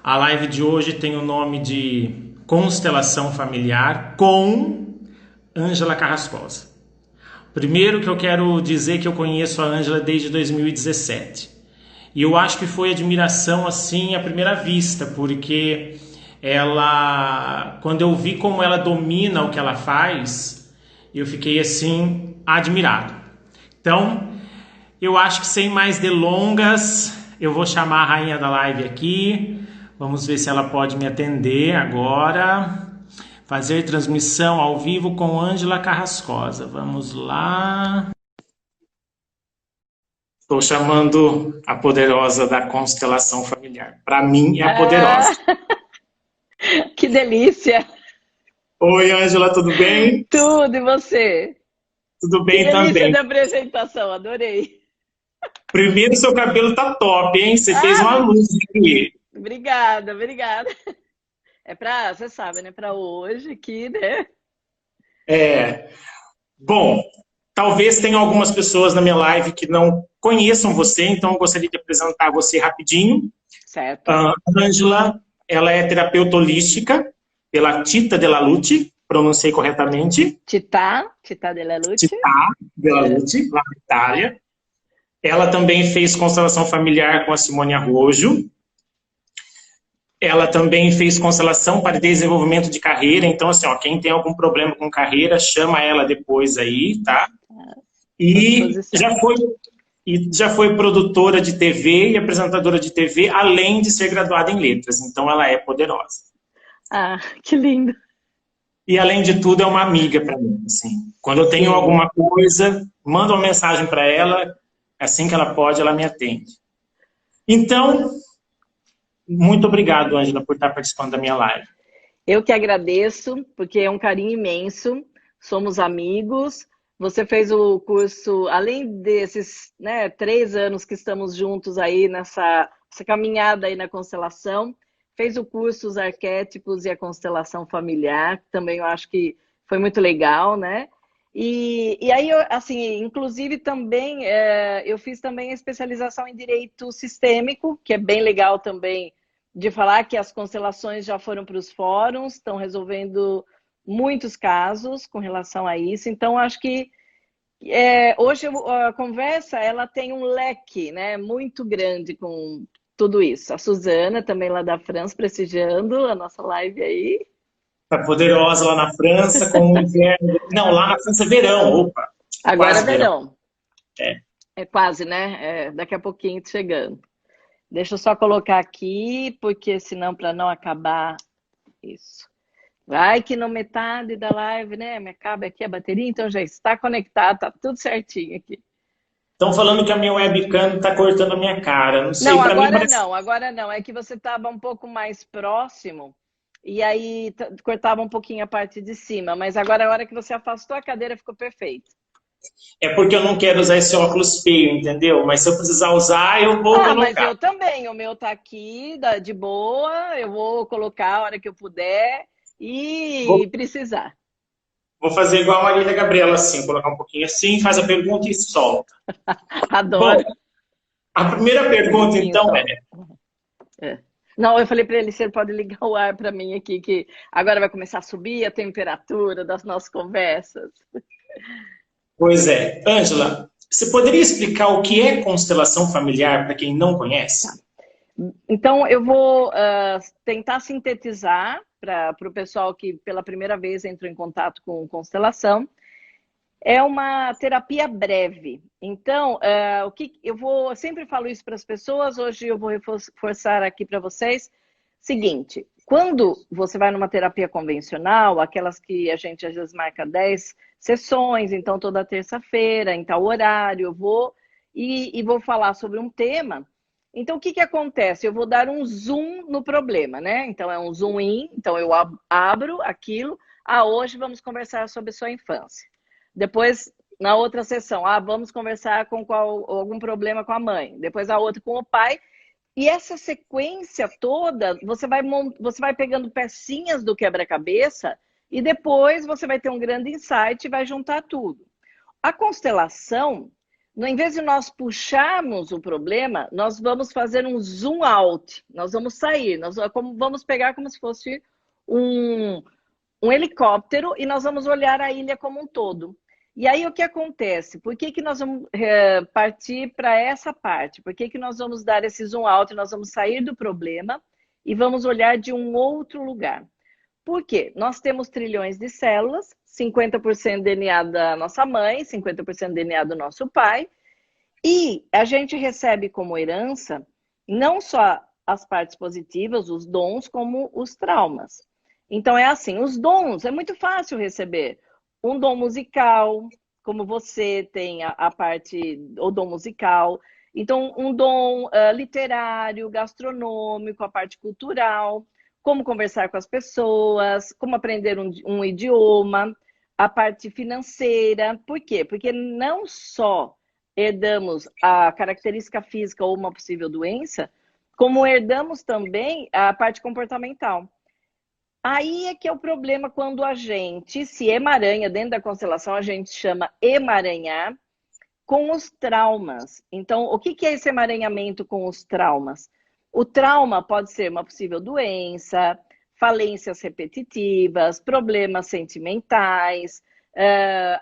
A live de hoje tem o nome de Constelação Familiar com Ângela Carrascosa. Primeiro que eu quero dizer que eu conheço a Ângela desde 2017. E eu acho que foi admiração assim à primeira vista, porque ela, quando eu vi como ela domina o que ela faz, eu fiquei assim admirado. Então, eu acho que sem mais delongas, eu vou chamar a rainha da live aqui. Vamos ver se ela pode me atender agora. Fazer transmissão ao vivo com Ângela Carrascosa. Vamos lá. Estou chamando a poderosa da constelação familiar. Para mim, é a poderosa. Ah, que delícia! Oi, Ângela, tudo bem? Tudo, e você? Tudo Que bem delícia também. da apresentação, adorei. Primeiro, seu cabelo tá top, hein? Você fez Ah, uma luz aqui. obrigada, obrigada. É pra, você sabe, né? Pra hoje aqui, né? É, bom, talvez tenha algumas pessoas na minha live que não conheçam você, então eu gostaria de apresentar você rapidinho. Certo. A Ângela, ela é terapeuta holística pela Tita Della Lute, pronunciei corretamente, Tita della Luce. Tita Della Lute, lá na Itália. Ela também fez constelação familiar com a Simone Arrojo. Ela também fez constelação para desenvolvimento de carreira. Então, assim, ó, quem tem algum problema com carreira, chama ela depois aí, tá? Estou à E disposição. já foi produtora de TV e apresentadora de TV, além de ser graduada em letras. Então, ela é poderosa. Ah, que lindo. E, além de tudo, é uma amiga para mim. Assim. Quando eu tenho Sim. alguma coisa, mando uma mensagem para ela, assim que ela pode, ela me atende. Então, muito obrigado, Ângela, por estar participando da minha live. Eu que agradeço, porque é um carinho imenso. Somos amigos. Você fez o curso, além desses, né, 3 anos que estamos juntos aí essa caminhada aí na constelação, fez o curso Os Arquétipos e a Constelação Familiar, que também eu acho que foi muito legal, né? E aí, assim, inclusive também, eu fiz também a especialização em Direito Sistêmico, que é bem legal também de falar que as constelações já foram para os fóruns, estão resolvendo muitos casos com relação a isso. Então, acho que hoje a conversa ela tem um leque, né, muito grande com tudo isso. A Suzana, também lá da França, prestigiando a nossa live aí. Tá poderosa lá na França, com o inverno. Não, lá na França é verão, opa, Agora é quase verão. verão. É. É quase, né? Daqui a pouquinho chegando. Deixa eu só colocar aqui, porque senão, para não acabar isso. Vai que na metade da live, né? Me acaba aqui a bateria, então já está conectado, tá tudo certinho aqui. Estão falando que a minha webcam está cortando a minha cara. Não sei, Não, para mim agora parece. não, agora não. É que você estava um pouco mais próximo e aí cortava um pouquinho a parte de cima, mas agora a hora que você afastou a cadeira ficou perfeito. É porque eu não quero usar esse óculos feio, entendeu? Mas se eu precisar usar, eu vou Ah, mas colocar. eu também. O meu tá aqui, de boa. Eu vou colocar a hora que eu puder Vou, e precisar. vou fazer igual a Marília Gabriela, assim, colocar um pouquinho assim, faz a pergunta e solta. Bom, Adoro. a primeira Um pergunta, pouquinho então, é: só. É. Não, eu falei para ele, você pode ligar o ar para mim aqui, que agora vai começar a subir a temperatura das nossas conversas. pois é, Ângela, você poderia explicar o que é constelação familiar para quem não conhece? Então, eu vou tentar sintetizar para o pessoal que pela primeira vez entrou em contato com constelação. É uma terapia breve. Então, o que eu sempre falo isso para as pessoas, hoje eu vou reforçar aqui para vocês. Seguinte, quando você vai numa terapia convencional, aquelas que a gente às vezes marca 10 sessões, então toda terça-feira, em tal horário, eu vou e vou falar sobre um tema. Então, o que acontece? Eu vou dar um zoom no problema, né? Então, é um zoom in, então eu abro aquilo. Hoje vamos conversar sobre sua infância. Depois, na outra sessão, vamos conversar com algum problema com a mãe. Depois a outra com o pai. E essa sequência toda, você vai pegando pecinhas do quebra-cabeça e depois você vai ter um grande insight e vai juntar tudo. A constelação, Em vez de nós puxarmos o problema, nós vamos fazer um zoom out. Nós vamos sair, vamos pegar como se fosse um helicóptero e nós vamos olhar a ilha como um todo. E aí o que acontece? Por que nós vamos partir para essa parte? Por que nós vamos dar esse zoom out? Nós vamos sair do problema e vamos olhar de um outro lugar. Por quê? Nós temos trilhões de células, 50% DNA da nossa mãe, 50% DNA do nosso pai, e a gente recebe como herança não só as partes positivas, os dons, como os traumas. Então é assim, os dons é muito fácil receber. Um dom musical, como você tem a parte, o dom musical. Então, um dom literário, gastronômico, a parte cultural, como conversar com as pessoas, como aprender um idioma, a parte financeira. Por quê? Porque não só herdamos a característica física ou uma possível doença, como herdamos também a parte comportamental. Aí é que é o problema quando a gente se emaranha, dentro da constelação a gente chama emaranhar, com os traumas. Então, o que é esse emaranhamento com os traumas? O trauma pode ser uma possível doença, falências repetitivas, problemas sentimentais,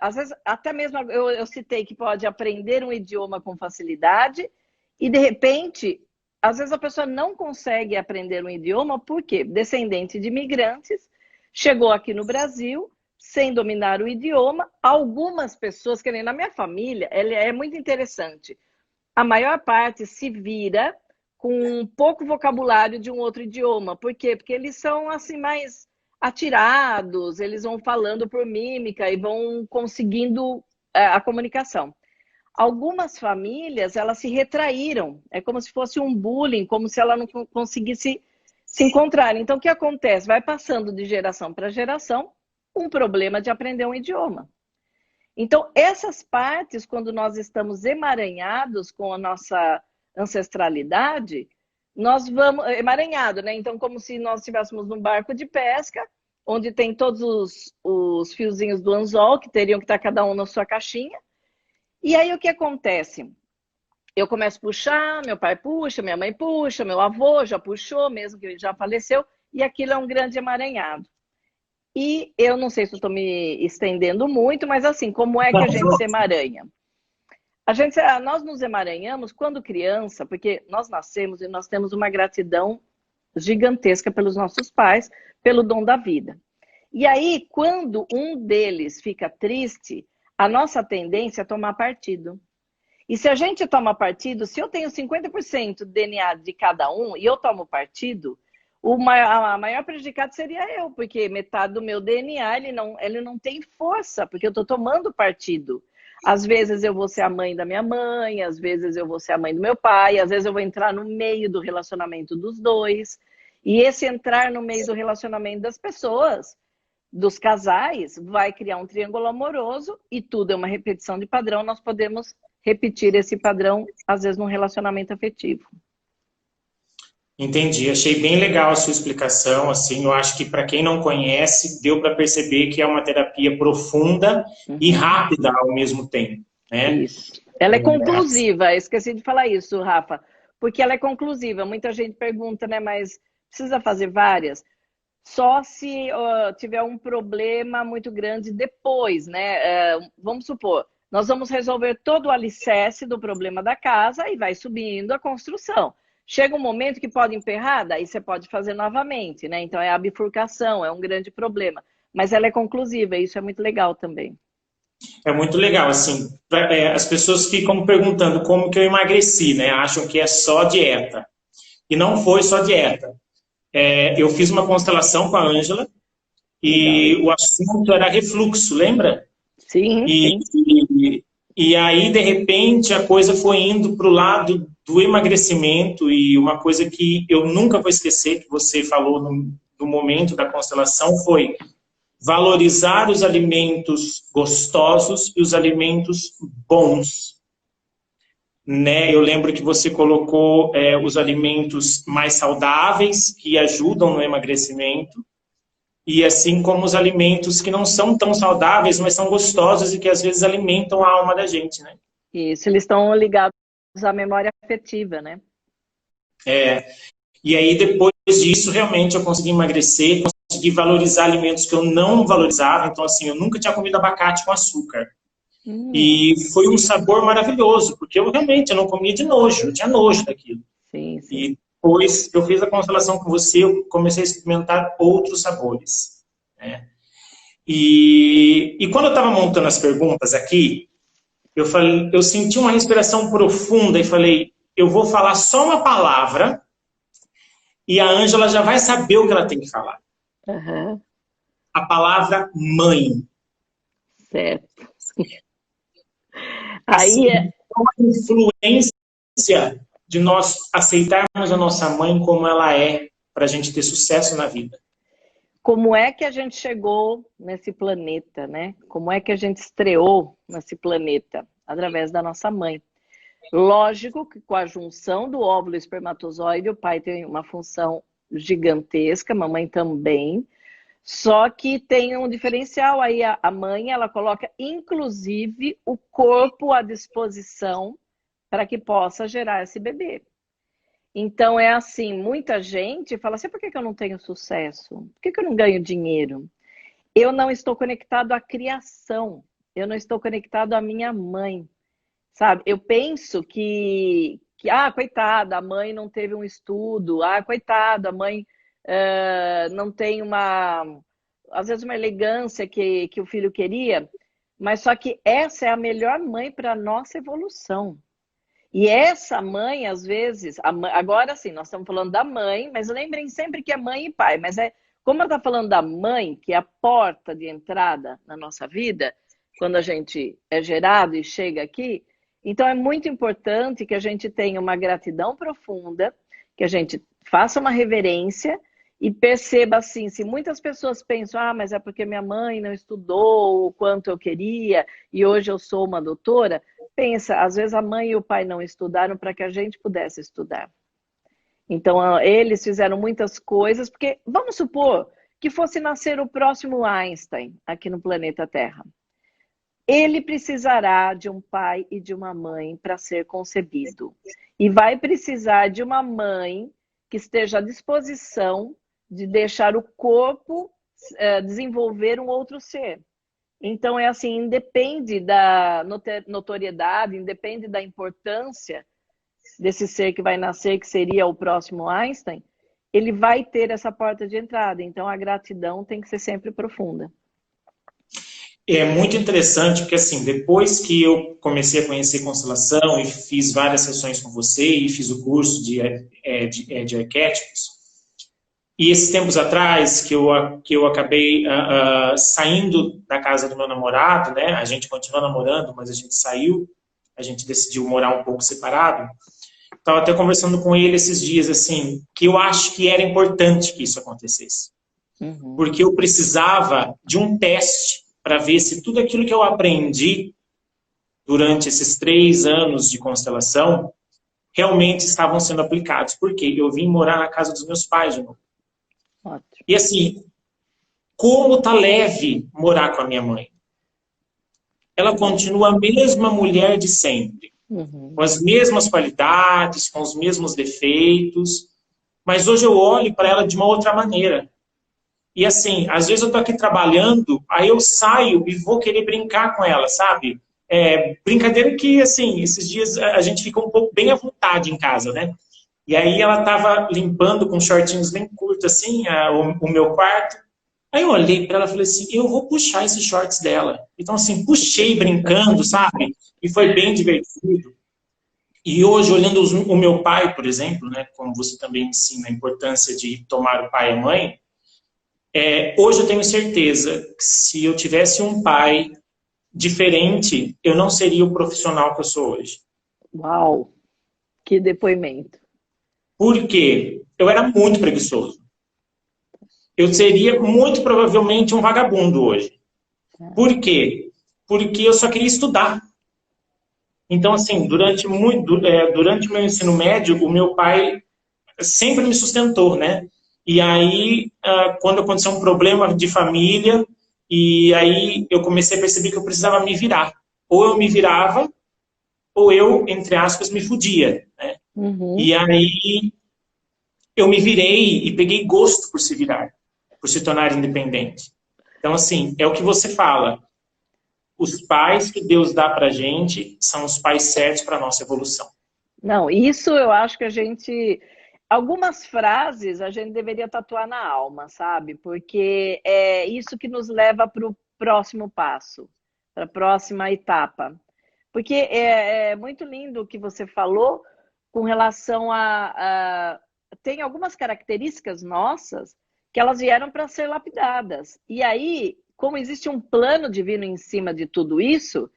às vezes até mesmo eu citei que pode aprender um idioma com facilidade e de repente às vezes a pessoa não consegue aprender um idioma, por quê? Descendente de imigrantes, chegou aqui no Brasil, sem dominar o idioma. Algumas pessoas, que nem na minha família, é muito interessante. A maior parte se vira com pouco vocabulário de um outro idioma. Por quê? Porque eles são assim mais atirados, eles vão falando por mímica e vão conseguindo a comunicação. Algumas famílias, elas se retraíram, é como se fosse um bullying, como se ela não conseguisse se encontrar. Então, o que acontece? Vai passando de geração para geração um problema de aprender um idioma. Então, essas partes, quando nós estamos emaranhados com a nossa ancestralidade, nós vamos... Emaranhado, né? Então, como se nós estivéssemos num barco de pesca, onde tem todos os fiozinhos do anzol, que teriam que estar cada um na sua caixinha. E aí o que acontece? Eu começo a puxar, meu pai puxa, minha mãe puxa, meu avô já puxou, mesmo que ele já faleceu, e aquilo é um grande emaranhado. E eu não sei se estou me estendendo muito, mas assim, como é que a gente se emaranha? Nós nos emaranhamos quando criança, porque nós nascemos e nós temos uma gratidão gigantesca pelos nossos pais, pelo dom da vida. E aí, quando um deles fica triste, a nossa tendência é tomar partido. E se a gente toma partido, se eu tenho 50% do DNA de cada um e eu tomo partido, a maior prejudicada seria eu, porque metade do meu DNA ele não tem força, porque eu estou tomando partido. Às vezes eu vou ser a mãe da minha mãe, às vezes eu vou ser a mãe do meu pai, às vezes eu vou entrar no meio do relacionamento dos dois. E esse entrar no meio do relacionamento das pessoas, dos casais, vai criar um triângulo amoroso e tudo é uma repetição de padrão. Nós podemos repetir esse padrão, às vezes, num relacionamento afetivo. Entendi, achei bem legal a sua explicação, assim, eu acho que para quem não conhece, deu para perceber que é uma terapia profunda e rápida ao mesmo tempo, né? Isso. Ela é conclusiva, esqueci de falar isso, Rafa, porque ela é conclusiva. Muita gente pergunta, né, mas precisa fazer várias? Só se tiver um problema muito grande depois, né? Vamos supor, nós vamos resolver todo o alicerce do problema da casa e vai subindo a construção. Chega um momento que pode emperrar, daí você pode fazer novamente, né? Então é a bifurcação, é um grande problema. Mas ela é conclusiva, e isso é muito legal também. É muito legal, assim, as pessoas ficam perguntando como que eu emagreci, né? Acham que é só dieta. E não foi só dieta. Eu fiz uma constelação com a Ângela e o assunto era refluxo, lembra? Sim, sim. E aí, de repente, a coisa foi indo para o lado do emagrecimento e uma coisa que eu nunca vou esquecer, que você falou no momento da constelação, foi valorizar os alimentos gostosos e os alimentos bons. Né? Eu lembro que você colocou os alimentos mais saudáveis, que ajudam no emagrecimento, e assim como os alimentos que não são tão saudáveis, mas são gostosos e que às vezes alimentam a alma da gente, né? Isso, eles estão ligados à memória afetiva, né? É, e aí, depois disso, realmente eu consegui emagrecer, consegui valorizar alimentos que eu não valorizava. Então, assim, eu nunca tinha comido abacate com açúcar. E foi um sabor maravilhoso, porque eu realmente eu não comia de nojo, eu tinha nojo daquilo. Sim, sim. E depois eu fiz a constelação com você, eu comecei a experimentar outros sabores, né? E quando eu estava montando as perguntas aqui, eu senti uma respiração profunda e falei, eu vou falar só uma palavra e a Ângela já vai saber o que ela tem que falar. Uhum. A palavra mãe. Certo. Assim, Aí é... a influência de nós aceitarmos a nossa mãe como ela é, para a gente ter sucesso na vida. Como é que a gente chegou nesse planeta, né? Como é que a gente estreou nesse planeta? Através da nossa mãe. Lógico que com a junção do óvulo e espermatozoide, o pai tem uma função gigantesca, a mamãe também. Só que tem um diferencial aí, a mãe, ela coloca inclusive o corpo à disposição para que possa gerar esse bebê. Então é assim, muita gente fala assim, por que eu não tenho sucesso? Por que eu não ganho dinheiro? Eu não estou conectado à criação, eu não estou conectado à minha mãe, sabe? Eu penso coitada, a mãe não teve um estudo, coitada, a mãe não tem às vezes uma elegância que o filho queria, mas só que essa é a melhor mãe para a nossa evolução. E essa mãe, às vezes, agora sim, nós estamos falando da mãe, mas lembrem sempre que é mãe e pai, mas como ela está falando da mãe, que é a porta de entrada na nossa vida, quando a gente é gerado e chega aqui, então é muito importante que a gente tenha uma gratidão profunda, que a gente faça uma reverência e perceba assim, se muitas pessoas pensam, mas é porque minha mãe não estudou o quanto eu queria e hoje eu sou uma doutora, pensa, às vezes a mãe e o pai não estudaram para que a gente pudesse estudar. Então, eles fizeram muitas coisas, porque vamos supor que fosse nascer o próximo Einstein aqui no planeta Terra. Ele precisará de um pai e de uma mãe para ser concebido. E vai precisar de uma mãe que esteja à disposição de deixar o corpo desenvolver um outro ser. Então, é assim, independe da notoriedade, independe da importância desse ser que vai nascer, que seria o próximo Einstein, ele vai ter essa porta de entrada. Então, a gratidão tem que ser sempre profunda. É muito interessante, porque assim, depois que eu comecei a conhecer constelação e fiz várias sessões com você e fiz o curso de arquétipos, e esses tempos atrás que eu acabei saindo da casa do meu namorado, né? A gente continua namorando, mas a gente saiu, a gente decidiu morar um pouco separado. Estava até conversando com ele esses dias, assim, que eu acho que era importante que isso acontecesse. Uhum. Porque eu precisava de um teste para ver se tudo aquilo que eu aprendi durante esses 3 anos de constelação realmente estavam sendo aplicados. Porque eu vim morar na casa dos meus pais de novo. Ótimo. E assim, como tá leve morar com a minha mãe. Ela continua a mesma mulher de sempre. Uhum. Com as mesmas qualidades, com os mesmos defeitos. Mas hoje eu olho para ela de uma outra maneira. E assim, às vezes eu tô aqui trabalhando, aí eu saio e vou querer brincar com ela, sabe? Brincadeira que, assim, esses dias a gente fica um pouco bem à vontade em casa, né? E aí ela tava limpando com shortinhos bem curtos, assim, o meu quarto. Aí eu olhei para ela e falei assim, eu vou puxar esses shorts dela. Então, assim, puxei brincando, sabe? E foi bem divertido. E hoje, olhando o meu pai, por exemplo, né? Como você também ensina a importância de tomar o pai e a mãe, hoje eu tenho certeza que se eu tivesse um pai diferente, eu não seria o profissional que eu sou hoje. Uau! Que depoimento. Por quê? Eu era muito preguiçoso. Eu seria muito provavelmente um vagabundo hoje. Por quê? Porque eu só queria estudar. Então, assim, durante o meu ensino médio, o meu pai sempre me sustentou, né? E aí, quando aconteceu um problema de família, e aí eu comecei a perceber que eu precisava me virar. Ou eu me virava, ou eu, entre aspas, me fudia, né? Uhum. E aí eu me virei e peguei gosto por se virar, por se tornar independente. Então, assim, é o que você fala. Os pais que Deus dá pra gente são os pais certos para nossa evolução. Não, isso eu acho que a gente. Algumas frases a gente deveria tatuar na alma, sabe? Porque é isso que nos leva para o próximo passo, para a próxima etapa. Porque é muito lindo o que você falou com relação tem algumas características nossas que elas vieram para ser lapidadas. E aí, como existe um plano divino em cima de tudo isso,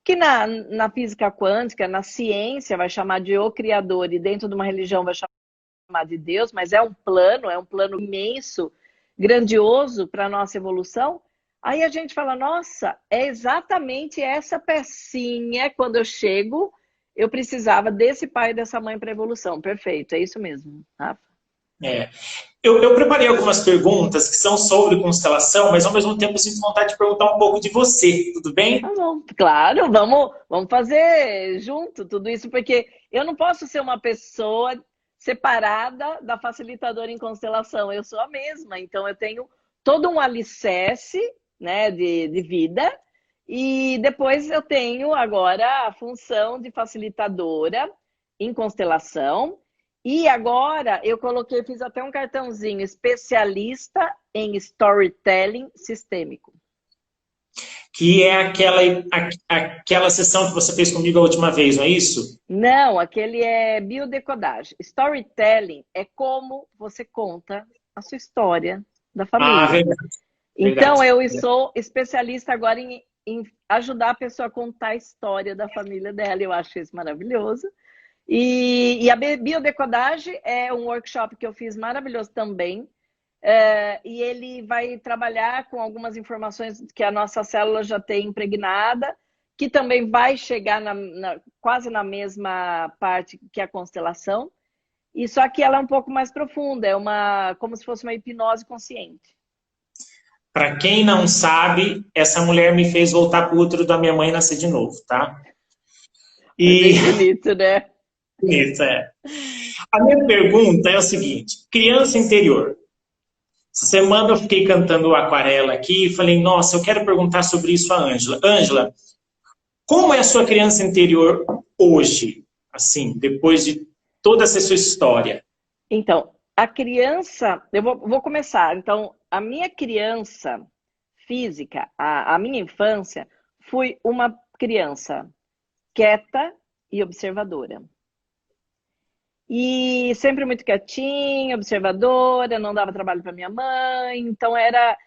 que na física quântica, na ciência, vai chamar de o Criador, e dentro de uma religião vai chamar de Deus, mas é um plano imenso, grandioso para a nossa evolução. Aí a gente fala, nossa, é exatamente essa pecinha, quando eu chego, eu precisava desse pai e dessa mãe para a evolução. Perfeito, é isso mesmo, Rafa. É. Eu preparei algumas perguntas que são sobre constelação, mas ao mesmo tempo eu sinto vontade de perguntar um pouco de você, tudo bem? Tá bom, claro, vamos fazer junto tudo isso, porque eu não posso ser uma pessoa separada da facilitadora em constelação, eu sou a mesma, então eu tenho todo um alicerce, né, de vida, e depois eu tenho agora a função de facilitadora em constelação, e agora eu coloquei, fiz até um cartãozinho, especialista em storytelling sistêmico. Que é aquela sessão que você fez comigo a última vez, não é isso? Não, aquele é biodecodagem. Storytelling é como você conta a sua história da Ah, família. verdade, Então, verdade. eu sou especialista agora em ajudar a pessoa a contar a história da família dela. Eu acho isso maravilhoso. E a biodecodagem é um workshop que eu fiz maravilhoso também. E ele vai trabalhar com algumas informações que a nossa célula já tem impregnada, que também vai chegar quase na mesma parte que a constelação, e só que ela é um pouco mais profunda, como se fosse uma hipnose consciente. Para quem não sabe, essa mulher me fez voltar para o útero da minha mãe e nascer de novo, tá? É E bem bonito, né? isso é. A minha pergunta é o seguinte: criança interior. Essa semana eu fiquei cantando aquarela aqui e falei, nossa, eu quero perguntar sobre isso a Ângela. Ângela, como é a sua criança interior hoje? Assim, depois de toda essa sua história. Então, a criança, eu vou começar. Então, a minha criança física, a minha infância, fui uma criança quieta e observadora. E sempre muito quietinha, observadora, não dava trabalho para minha mãe. Então era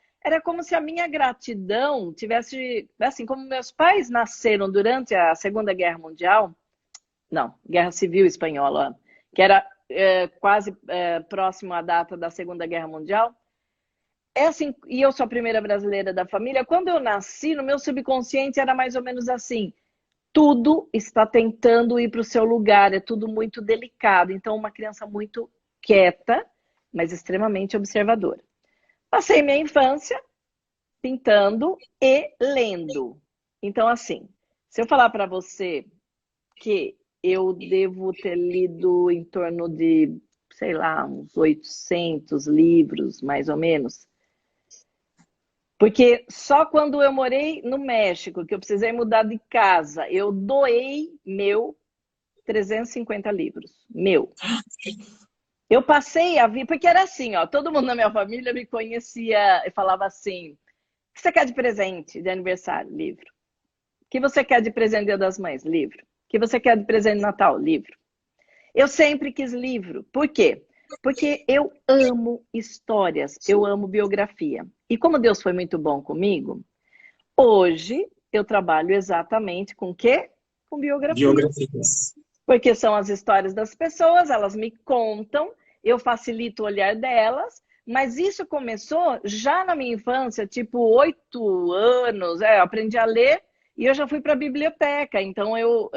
como se a minha gratidão tivesse, assim, como meus pais nasceram durante a Segunda Guerra Mundial, não, Guerra Civil Espanhola, que era quase próximo à data da Segunda Guerra Mundial. É assim, e eu sou a primeira brasileira da família. Quando eu nasci, no meu subconsciente era mais ou menos assim: tudo está tentando ir para o seu lugar, é tudo muito delicado. Então, uma criança muito quieta, mas extremamente observadora. Passei minha infância pintando e lendo. Então, assim, se eu falar para você que eu devo ter lido em torno de, sei lá, uns 800 livros, mais ou menos, porque só quando eu morei no México, que eu precisei mudar de casa, eu doei 350 livros. Eu passei a vir, porque era assim, ó, todo mundo na minha família me conhecia e falava assim: o que você quer de presente de aniversário? Livro. O que você quer de presente Dia das Mães? Livro. O que você quer de presente de Natal? Livro. Eu sempre quis livro. Por quê? Porque eu amo histórias, eu amo biografia. E como Deus foi muito bom comigo, hoje eu trabalho exatamente com o quê? Com biografias. Biografias. Porque são as histórias das pessoas, elas me contam, eu facilito o olhar delas, mas isso começou já na minha infância, tipo 8 anos, eu aprendi a ler e eu já fui para a biblioteca. Então eu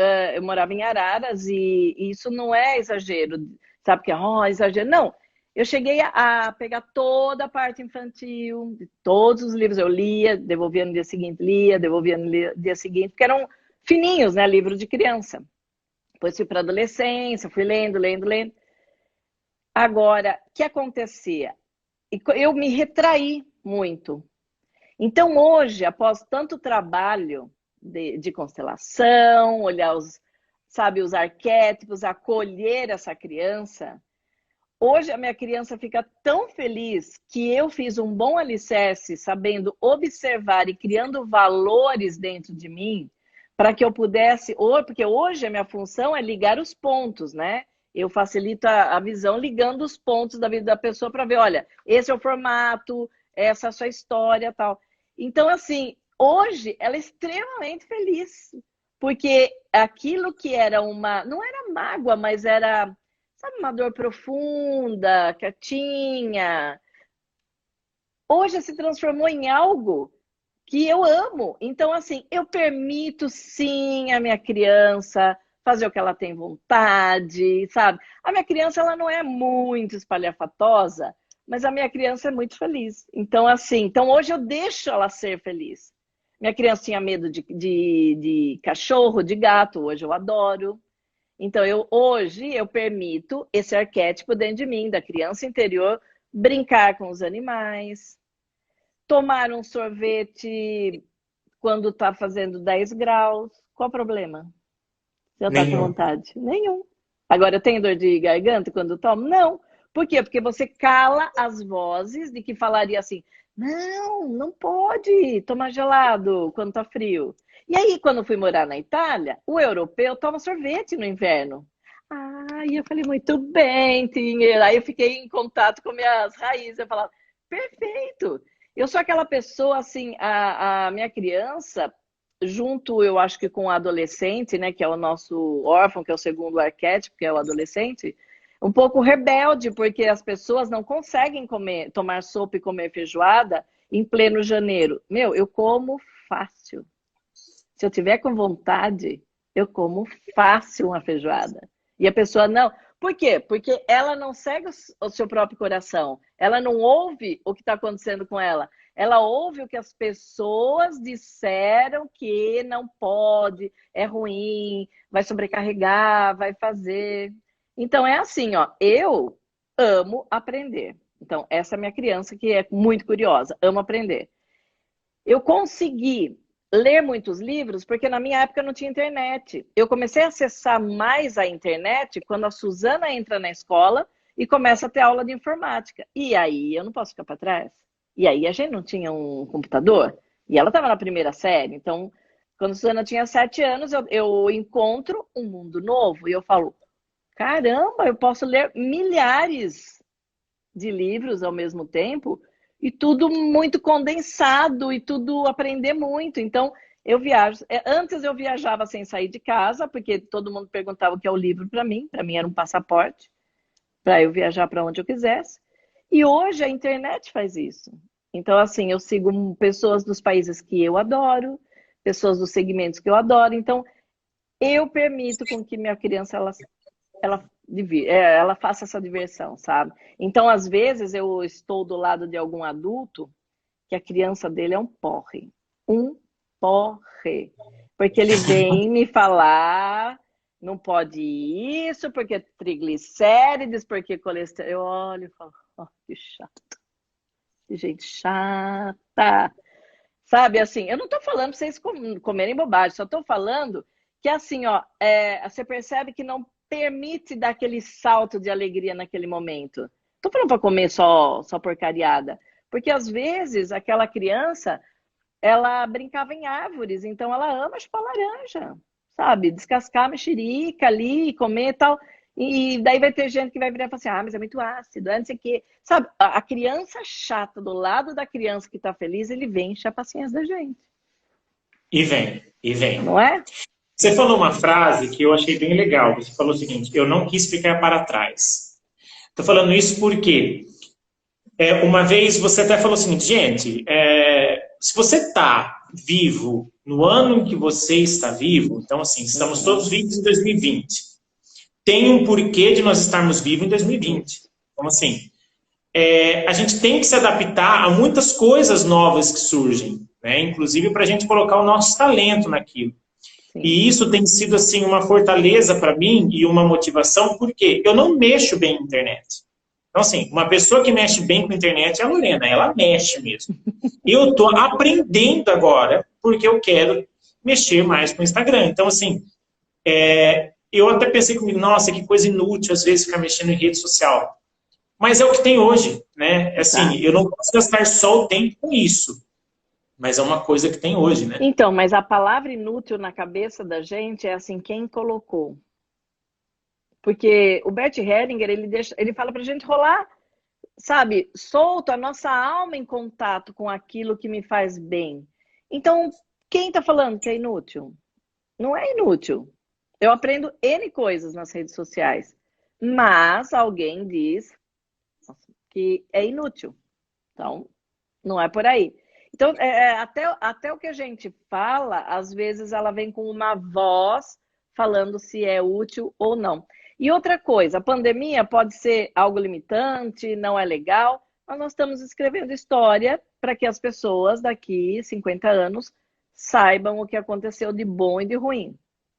morava em Araras e isso não é exagero, sabe que é exagero? Não, eu cheguei a pegar toda a parte infantil, de todos os livros eu lia, devolvia no dia seguinte, lia, devolvia no dia seguinte, porque eram fininhos, né, livro de criança. Depois fui para a adolescência, fui lendo, lendo, lendo. Agora, o que acontecia? Eu me retraí muito. Então, hoje, após tanto trabalho de constelação, olhar os arquétipos, acolher essa criança, hoje a minha criança fica tão feliz que eu fiz um bom alicerce, sabendo observar e criando valores dentro de mim, para que eu pudesse, porque hoje a minha função é ligar os pontos, né? Eu facilito a visão ligando os pontos da vida da pessoa para ver, olha, esse é o formato, essa é a sua história, tal. Então, assim, hoje ela é extremamente feliz, porque aquilo que era não era mágoa, mas era, sabe, uma dor profunda, quietinha, hoje se transformou em algo que eu amo. Então, assim, eu permito sim a minha criança fazer o que ela tem vontade, sabe? A minha criança, ela não é muito espalhafatosa, mas a minha criança é muito feliz. Então, assim, hoje eu deixo ela ser feliz. Minha criança tinha medo de cachorro, de gato, hoje eu adoro. Então, hoje eu permito esse arquétipo dentro de mim, da criança interior, brincar com os animais, tomar um sorvete quando está fazendo 10 graus. Qual o problema? Se eu estou com Nenhum. vontade? Nenhum. Agora, eu tenho dor de garganta quando tomo? Não. Por quê? Porque você cala as vozes de que falaria assim, não, não pode tomar gelado quando está frio. E aí, quando eu fui morar na Itália, o europeu toma sorvete no inverno. Ah, e eu falei, muito bem, Tinha. Aí eu fiquei em contato com minhas raízes. Eu falava, perfeito. Eu sou aquela pessoa, assim, a minha criança, junto, eu acho que com o adolescente, né, que é o nosso órfão, que é o segundo arquétipo, que é o adolescente, um pouco rebelde, porque as pessoas não conseguem tomar sopa e comer feijoada em pleno janeiro. Meu, eu como fácil. Se eu tiver com vontade, eu como fácil uma feijoada. E a pessoa não. Por quê? Porque ela não segue o seu próprio coração. Ela não ouve o que está acontecendo com ela. Ela ouve o que as pessoas disseram que não pode, é ruim, vai sobrecarregar, vai fazer. Então é assim, ó, eu amo aprender. Então, essa é a minha criança que é muito curiosa, amo aprender. Eu consegui ler muitos livros porque na minha época não tinha internet. Eu comecei a acessar mais a internet quando a Suzana entra na escola e começa a ter aula de informática. E aí eu não posso ficar para trás. E aí a gente não tinha um computador. E ela estava na primeira série. Então, quando a Suzana tinha 7 anos, eu encontro um mundo novo. E eu falo, caramba, eu posso ler milhares de livros ao mesmo tempo e tudo muito condensado e tudo aprender muito. Então, eu viajo. Antes eu viajava sem sair de casa, porque todo mundo perguntava o que é o livro para mim era um passaporte para eu viajar para onde eu quisesse. E hoje a internet faz isso. Então, assim, eu sigo pessoas dos países que eu adoro, pessoas dos segmentos que eu adoro. Então, eu permito com que minha criança ela faça essa diversão, sabe? Então, às vezes, eu estou do lado de algum adulto que a criança dele é um porre. Um porre. Porque ele vem me falar, não pode isso, porque triglicérides, porque colesterol. Eu olho e falo, oh, que chato. Que gente chata. Sabe, assim, eu não tô falando pra vocês comerem bobagem, só tô falando que, assim, ó, você percebe que não permite dar aquele salto de alegria naquele momento. Tô falando para comer só porcariada. Porque, às vezes, aquela criança, ela brincava em árvores, então ela ama chupar laranja, sabe? Descascar a mexerica ali, comer e tal. E daí vai ter gente que vai virar e falar assim, ah, mas é muito ácido, não sei o quê. Sabe, a criança chata do lado da criança que tá feliz, ele vem encher a paciência da gente. E vem, e vem. Não é? Você falou uma frase que eu achei bem legal. Você falou o seguinte, eu não quis ficar para trás. Estou falando isso porque uma vez você até falou o seguinte, gente, se você está vivo no ano em que você está vivo, então assim, estamos todos vivos em 2020, tem um porquê de nós estarmos vivos em 2020. Então assim, a gente tem que se adaptar a muitas coisas novas que surgem, né? Inclusive para a gente colocar o nosso talento naquilo. sim. E isso tem sido assim uma fortaleza para mim e uma motivação, porque eu não mexo bem na internet. Então, assim, uma pessoa que mexe bem com a internet é a Lorena, ela mexe mesmo. Eu estou aprendendo agora, porque eu quero mexer mais com o Instagram. Então, assim, eu até pensei comigo, nossa, que coisa inútil às vezes ficar mexendo em rede social. Mas é o que tem hoje, né? Assim, eu Exato. não posso gastar só o tempo com isso, mas é uma coisa que tem hoje, né? Então, mas a palavra inútil na cabeça da gente é assim, quem colocou? Porque o Bert Hellinger, ele fala pra gente rolar, sabe, solto a nossa alma em contato com aquilo que me faz bem. Então, quem está falando que é inútil? Não é inútil. Eu aprendo N coisas nas redes sociais, mas alguém diz que é inútil. Então, não é por aí. Então, até o que a gente fala, às vezes ela vem com uma voz falando se é útil ou não. E outra coisa, a pandemia pode ser algo limitante, não é legal, mas nós estamos escrevendo história para que as pessoas daqui 50 anos saibam o que aconteceu de bom e de ruim.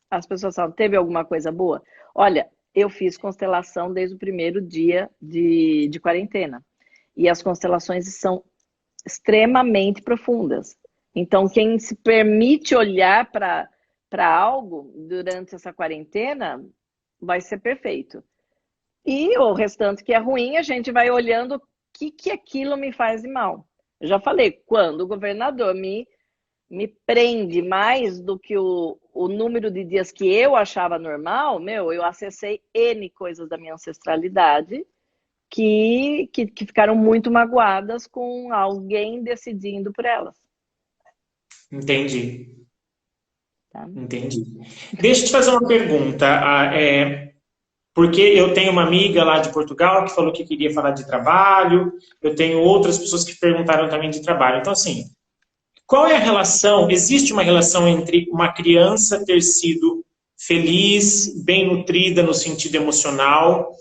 As pessoas falam, teve alguma coisa boa? Olha, eu fiz constelação desde o primeiro dia de quarentena. E as constelações são extremamente profundas. Então, quem se permite olhar para algo durante essa quarentena vai ser perfeito. E o restante que é ruim, a gente vai olhando o que aquilo me faz de mal. Eu já falei, quando o governador me prende mais do que o número de dias que eu achava normal, eu acessei N coisas da minha ancestralidade que ficaram muito magoadas com alguém decidindo por elas. Entendi, Tá? entendi. Deixa eu te fazer uma pergunta. Porque eu tenho uma amiga lá de Portugal que falou que queria falar de trabalho, eu tenho outras pessoas que perguntaram também de trabalho. Então, assim, qual é a relação? Existe uma relação entre uma criança ter sido feliz, bem nutrida no sentido emocional,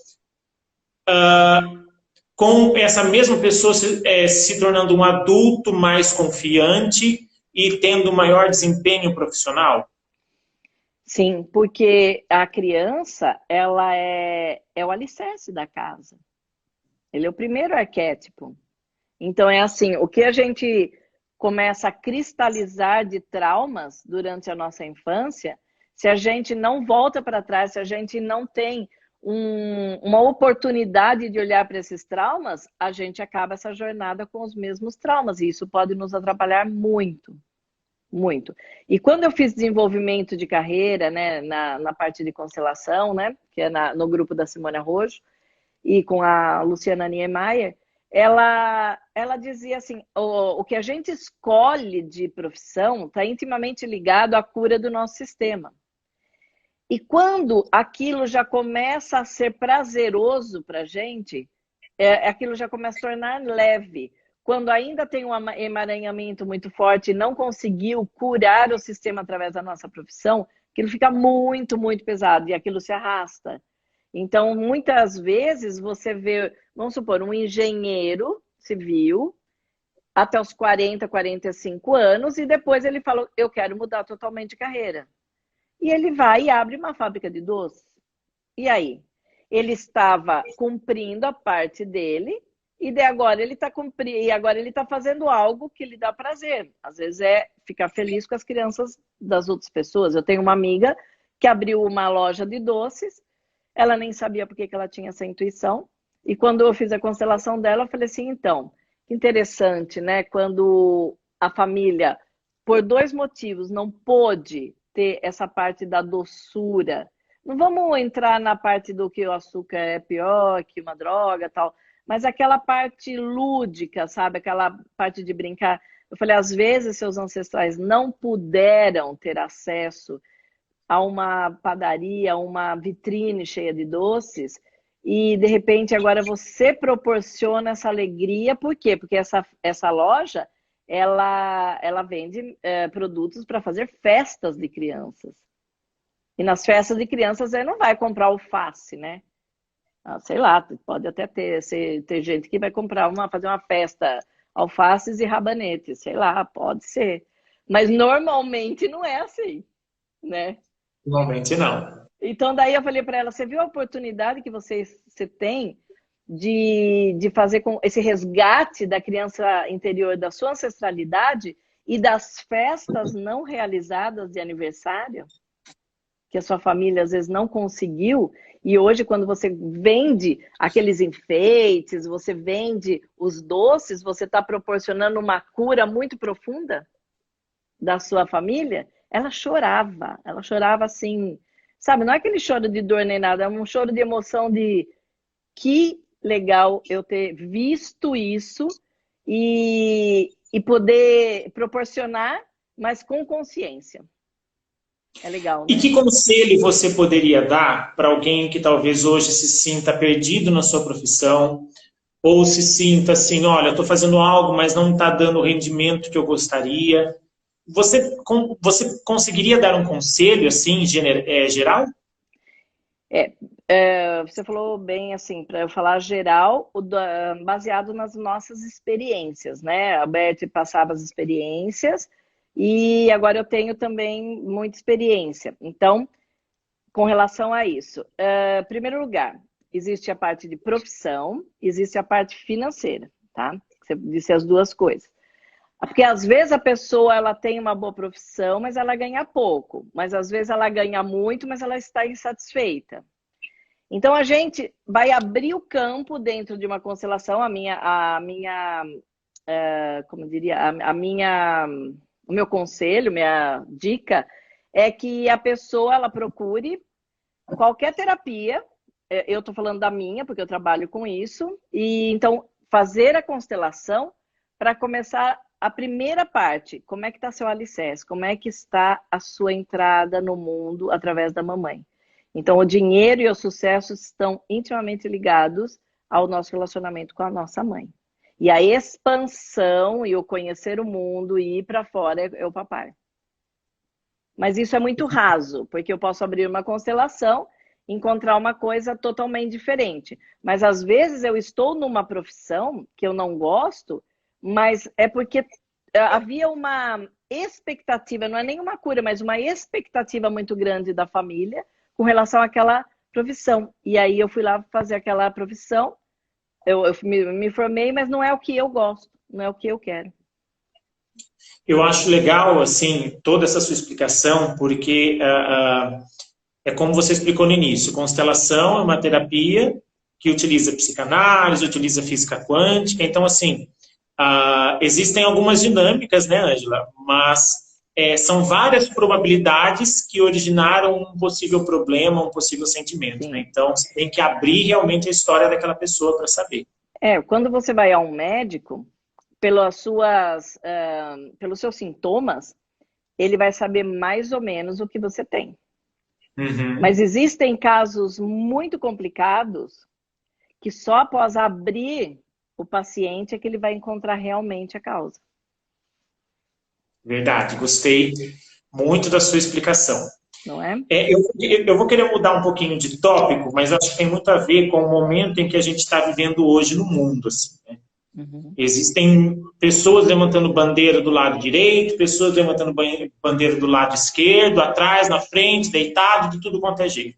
com essa mesma pessoa se tornando um adulto mais confiante e tendo maior desempenho profissional? Sim, porque a criança, ela é o alicerce da casa. Ele é o primeiro arquétipo. Então, é assim, o que a gente começa a cristalizar de traumas durante a nossa infância, se a gente não volta para trás, se a gente não tem uma oportunidade de olhar para esses traumas, a gente acaba essa jornada com os mesmos traumas. E isso pode nos atrapalhar muito, muito. E quando eu fiz desenvolvimento de carreira, né, na parte de constelação, né, que é no grupo da Simone Arrojo, e com a Luciana Niemeyer, ela dizia assim, o que a gente escolhe de profissão está intimamente ligado à cura do nosso sistema. E quando aquilo já começa a ser prazeroso para a gente, aquilo já começa a se tornar leve. Quando ainda tem um emaranhamento muito forte e não conseguiu curar o sistema através da nossa profissão, aquilo fica muito, muito pesado e aquilo se arrasta. Então, muitas vezes você vê, vamos supor, um engenheiro civil até os 40, 45 anos e depois ele fala, eu quero mudar totalmente de carreira. E ele vai e abre uma fábrica de doces. E aí? Ele estava cumprindo a parte dele e de agora ele está cumprindo, e agora ele está fazendo algo que lhe dá prazer. Às vezes é ficar feliz com as crianças das outras pessoas. Eu tenho uma amiga que abriu uma loja de doces, ela nem sabia por que ela tinha essa intuição. E quando eu fiz a constelação dela, eu falei assim, então, que interessante, né? Quando a família, por dois motivos, não pôde ter essa parte da doçura. Não vamos entrar na parte do que o açúcar é pior que uma droga, tal, mas aquela parte lúdica, sabe? Aquela parte de brincar. Eu falei, às vezes seus ancestrais não puderam ter acesso a uma padaria, a uma vitrine cheia de doces, e de repente agora você proporciona essa alegria, por quê? Porque essa loja, ela vende produtos para fazer festas de crianças. E nas festas de crianças você não vai comprar alface, né? Sei lá, pode até ter gente que vai fazer uma festa alfaces e rabanetes, sei lá, pode ser. Mas normalmente não é assim. né? Normalmente não. Então, daí eu falei para ela, você viu a oportunidade que você tem de fazer com esse resgate da criança interior, da sua ancestralidade e das festas não realizadas de aniversário, que a sua família às vezes não conseguiu, e hoje quando você vende aqueles enfeites, você vende os doces, você está proporcionando uma cura muito profunda da sua família. Ela chorava assim, sabe, não é aquele choro de dor nem nada, é um choro de emoção de que legal eu ter visto isso e poder proporcionar, mas com consciência. É legal, E né? que conselho você poderia dar para alguém que talvez hoje se sinta perdido na sua profissão, ou se sinta assim, olha, estou fazendo algo, mas não está dando o rendimento que eu gostaria? Você conseguiria dar um conselho assim, geral? Você falou bem assim, para eu falar geral, baseado nas nossas experiências, né? A Beth passava as experiências e agora eu tenho também muita experiência. Então, com relação a isso, em primeiro lugar, existe a parte de profissão, existe a parte financeira, tá? Você disse as duas coisas. Porque às vezes a pessoa ela tem uma boa profissão, mas ela ganha pouco. Mas às vezes ela ganha muito, mas ela está insatisfeita. Então a gente vai abrir o campo dentro de uma constelação, como diria, o meu conselho, minha dica é que a pessoa ela procure qualquer terapia. Eu estou falando da minha, porque eu trabalho com isso, e então fazer a constelação para começar a primeira parte. Como é que está seu alicerce? Como é que está a sua entrada no mundo através da mamãe? Então, o dinheiro e o sucesso estão intimamente ligados ao nosso relacionamento com a nossa mãe. E a expansão e o conhecer o mundo e ir para fora é o papai. Mas isso é muito raso, porque eu posso abrir uma constelação, encontrar uma coisa totalmente diferente. Mas às vezes eu estou numa profissão que eu não gosto, mas é porque havia uma expectativa, não é nenhuma cura, mas uma expectativa muito grande da família com relação àquela profissão. E aí eu fui lá fazer aquela profissão, eu me formei, mas não é o que eu gosto, não é o que eu quero. Eu acho legal, assim, toda essa sua explicação, porque é como você explicou no início, constelação é uma terapia que utiliza psicanálise, utiliza física quântica, então, assim, existem algumas dinâmicas, né, Ângela? Mas são várias probabilidades que originaram um possível problema, um possível sentimento, né? Sim. Então, você tem que abrir realmente a história daquela pessoa para saber. Quando você vai a um médico, pelos seus sintomas, ele vai saber mais ou menos o que você tem. Uhum. Mas existem casos muito complicados que só após abrir o paciente é que ele vai encontrar realmente a causa. Verdade, gostei muito da sua explicação. Não é? Eu vou querer mudar um pouquinho de tópico, mas acho que tem muito a ver com o momento em que a gente está vivendo hoje no mundo. Assim, né? Uhum. Existem pessoas levantando bandeira do lado direito, pessoas levantando bandeira do lado esquerdo, atrás, na frente, deitado, de tudo quanto é jeito.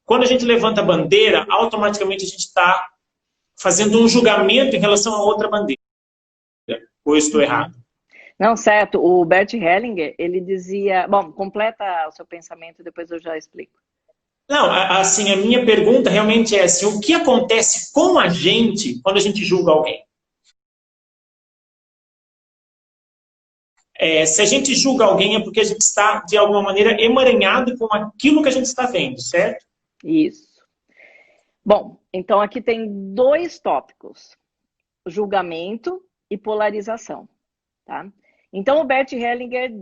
Quando a gente levanta a bandeira, automaticamente a gente está fazendo um julgamento em relação a outra bandeira. Ou eu estou errado? Não, certo. O Bert Hellinger, ele dizia... Bom, completa o seu pensamento, depois eu já explico. Não, assim, a minha pergunta realmente é assim, o que acontece com a gente quando a gente julga alguém? Se a gente julga alguém é porque a gente está, de alguma maneira, emaranhado com aquilo que a gente está vendo, certo? Isso. Bom, então aqui tem dois tópicos. Julgamento e polarização, tá? Então o Bert Hellinger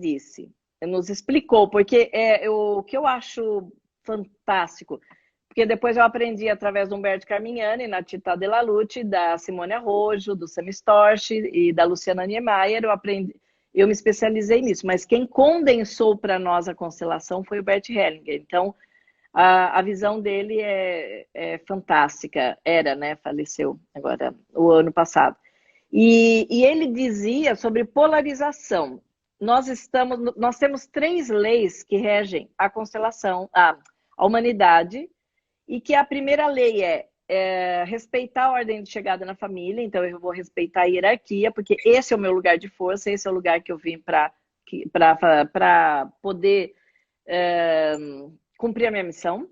nos explicou, porque o que eu acho fantástico, porque depois eu aprendi através do Humberto Carmignani, na Tita Della Lute, da Simone Arrojo, do Sam Storch e da Luciana Niemeyer, eu me especializei nisso, mas quem condensou para nós a constelação foi o Bert Hellinger. Então, a visão dele é fantástica. Era, né? Faleceu agora, o ano passado. E ele dizia sobre polarização. nós temos 3 leis que regem a constelação, a humanidade, e que a primeira lei é respeitar a ordem de chegada na família, então eu vou respeitar a hierarquia, porque esse é o meu lugar de força, esse é o lugar que eu vim para poder cumprir a minha missão.